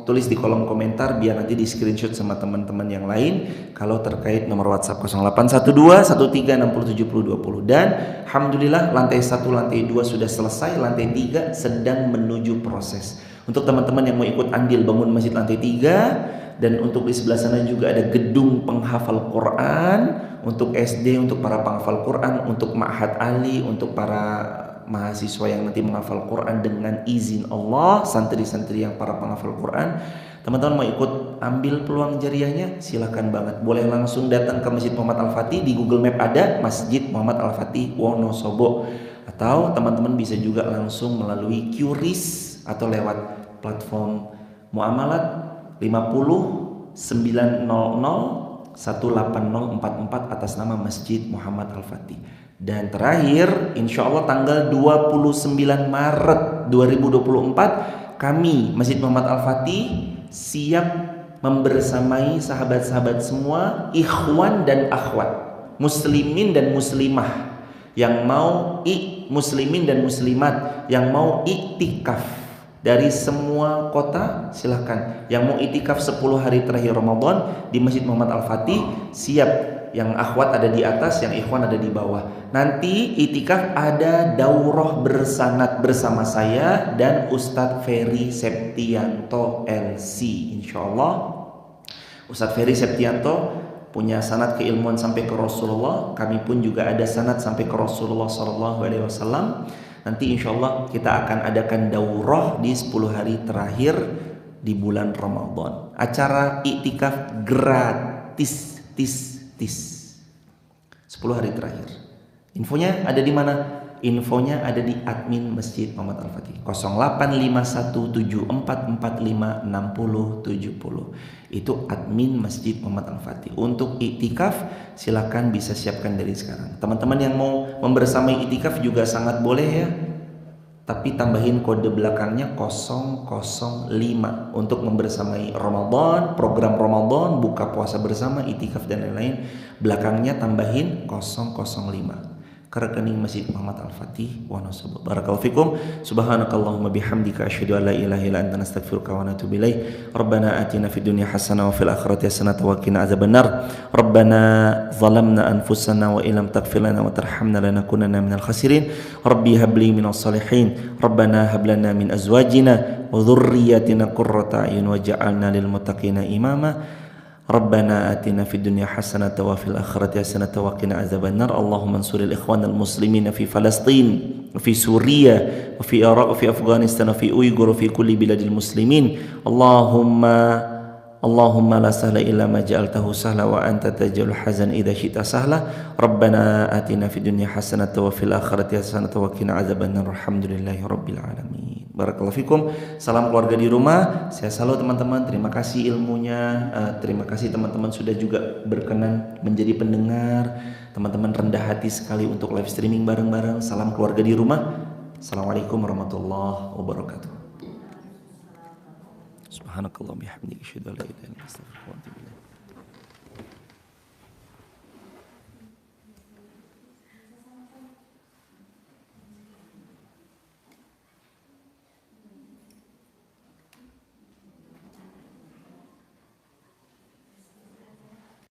tulis di kolom komentar biar nanti di screenshot sama teman-teman yang lain kalau terkait nomor WhatsApp 0812 13 60 70 20. Dan alhamdulillah lantai 1, lantai 2 sudah selesai, lantai 3 sedang menuju proses. Untuk teman-teman yang mau ikut andil bangun masjid lantai 3, Dan untuk di sebelah sana juga ada gedung penghafal Quran untuk SD, untuk para penghafal Quran, untuk Ma'had Ali, untuk para mahasiswa yang nanti menghafal Quran dengan izin Allah, santri-santri yang para penghafal Quran. Teman-teman mau ikut ambil peluang jariahnya, silakan banget. Boleh langsung datang ke Masjid Muhammad Al-Fatih, di Google Map ada Masjid Muhammad Al-Fatih Wonosobo. Atau teman-teman bisa juga langsung melalui QRIS atau lewat platform Muamalat 50 900 18044 atas nama Masjid Muhammad Al-Fatih. Dan terakhir, insya Allah tanggal 29 Maret 2024 kami Masjid Muhammad Al-Fatih siap membersamai sahabat-sahabat semua, ikhwan dan akhwat, muslimin dan muslimah yang mau muslimin dan muslimat yang mau iktikaf dari semua kota, silahkan. Yang mau iktikaf 10 hari terakhir Ramadan di Masjid Muhammad Al-Fatih siap. Yang akhwat ada di atas, yang ikhwan ada di bawah. Nanti iktikaf ada daurah bersanad bersama saya dan Ustadz Ferry Septianto LC. Insya Allah Ustadz Ferry Septianto punya sanad keilmuan sampai ke Rasulullah. Kami pun juga ada sanad sampai ke Rasulullah SAW. Nanti insya Allah kita akan adakan daurah di 10 hari terakhir di bulan Ramadan. Acara iktikaf gratis, 10 hari terakhir. Infonya ada di mana? Infonya ada di admin Masjid Muhammad Al-Fatih 085174456070. Itu admin Masjid Muhammad Al-Fatih. Untuk iktikaf silakan bisa siapkan dari sekarang. Teman-teman yang mau membersamai iktikaf juga sangat boleh ya. Tapi tambahin kode belakangnya 005 untuk membersamai Ramadan, program Ramadan, buka puasa bersama, iktikaf dan lain-lain. Belakangnya tambahin 005 ke rekening Masjid Muhammad Al-Fatih Wonosobo. Barakallahu fikum. Subhanakallahumma bihamdika asyhadu an la ilaha illa anta astaghfiruka wa atubu ilaik. Rabbana atina fid dunya hasanah wa fil akhirati hasanah wa qina adzabannar. Rabbana zalamna anfusana wa illam taghfir lana wa tarhamna lanakunanna minal khasirin. Rabbi habli minas salihin. Rabbana hab lana min azwajina wa dhurriyyatina qurrata a'yun waj'alna lil muttaqina imama. Rabbana atina fid dunya hasanah wa fil akhirati hasanah wa qina adzabannar. Allahumma ansuril ikhwanal muslimin fi Palestin, fi Suriah, fi Iraq, fi Afghanistan, fi Uyghur, fi kulli biladil muslimin. Allahumma la sahla illa ma ja'altahu sahla wa anta taj'alul hazan idza syi'ta sahla. Rabbana atina fid dunya hasanah wa fil akhirati hasanah wa qina adzabannar. Alhamdulillahi rabbil alamin. Barakallahu fikum. Salam keluarga di rumah. Saya salut teman-teman. Terima kasih ilmunya. Terima kasih teman-teman sudah juga berkenan menjadi pendengar. Teman-teman rendah hati sekali untuk live streaming bareng-bareng. Salam keluarga di rumah. Assalamualaikum warahmatullahi wabarakatuh. Subhanakallah bihamdika asyhadu an la ilaha illa anta astaghfiruka wa atubu ilaik.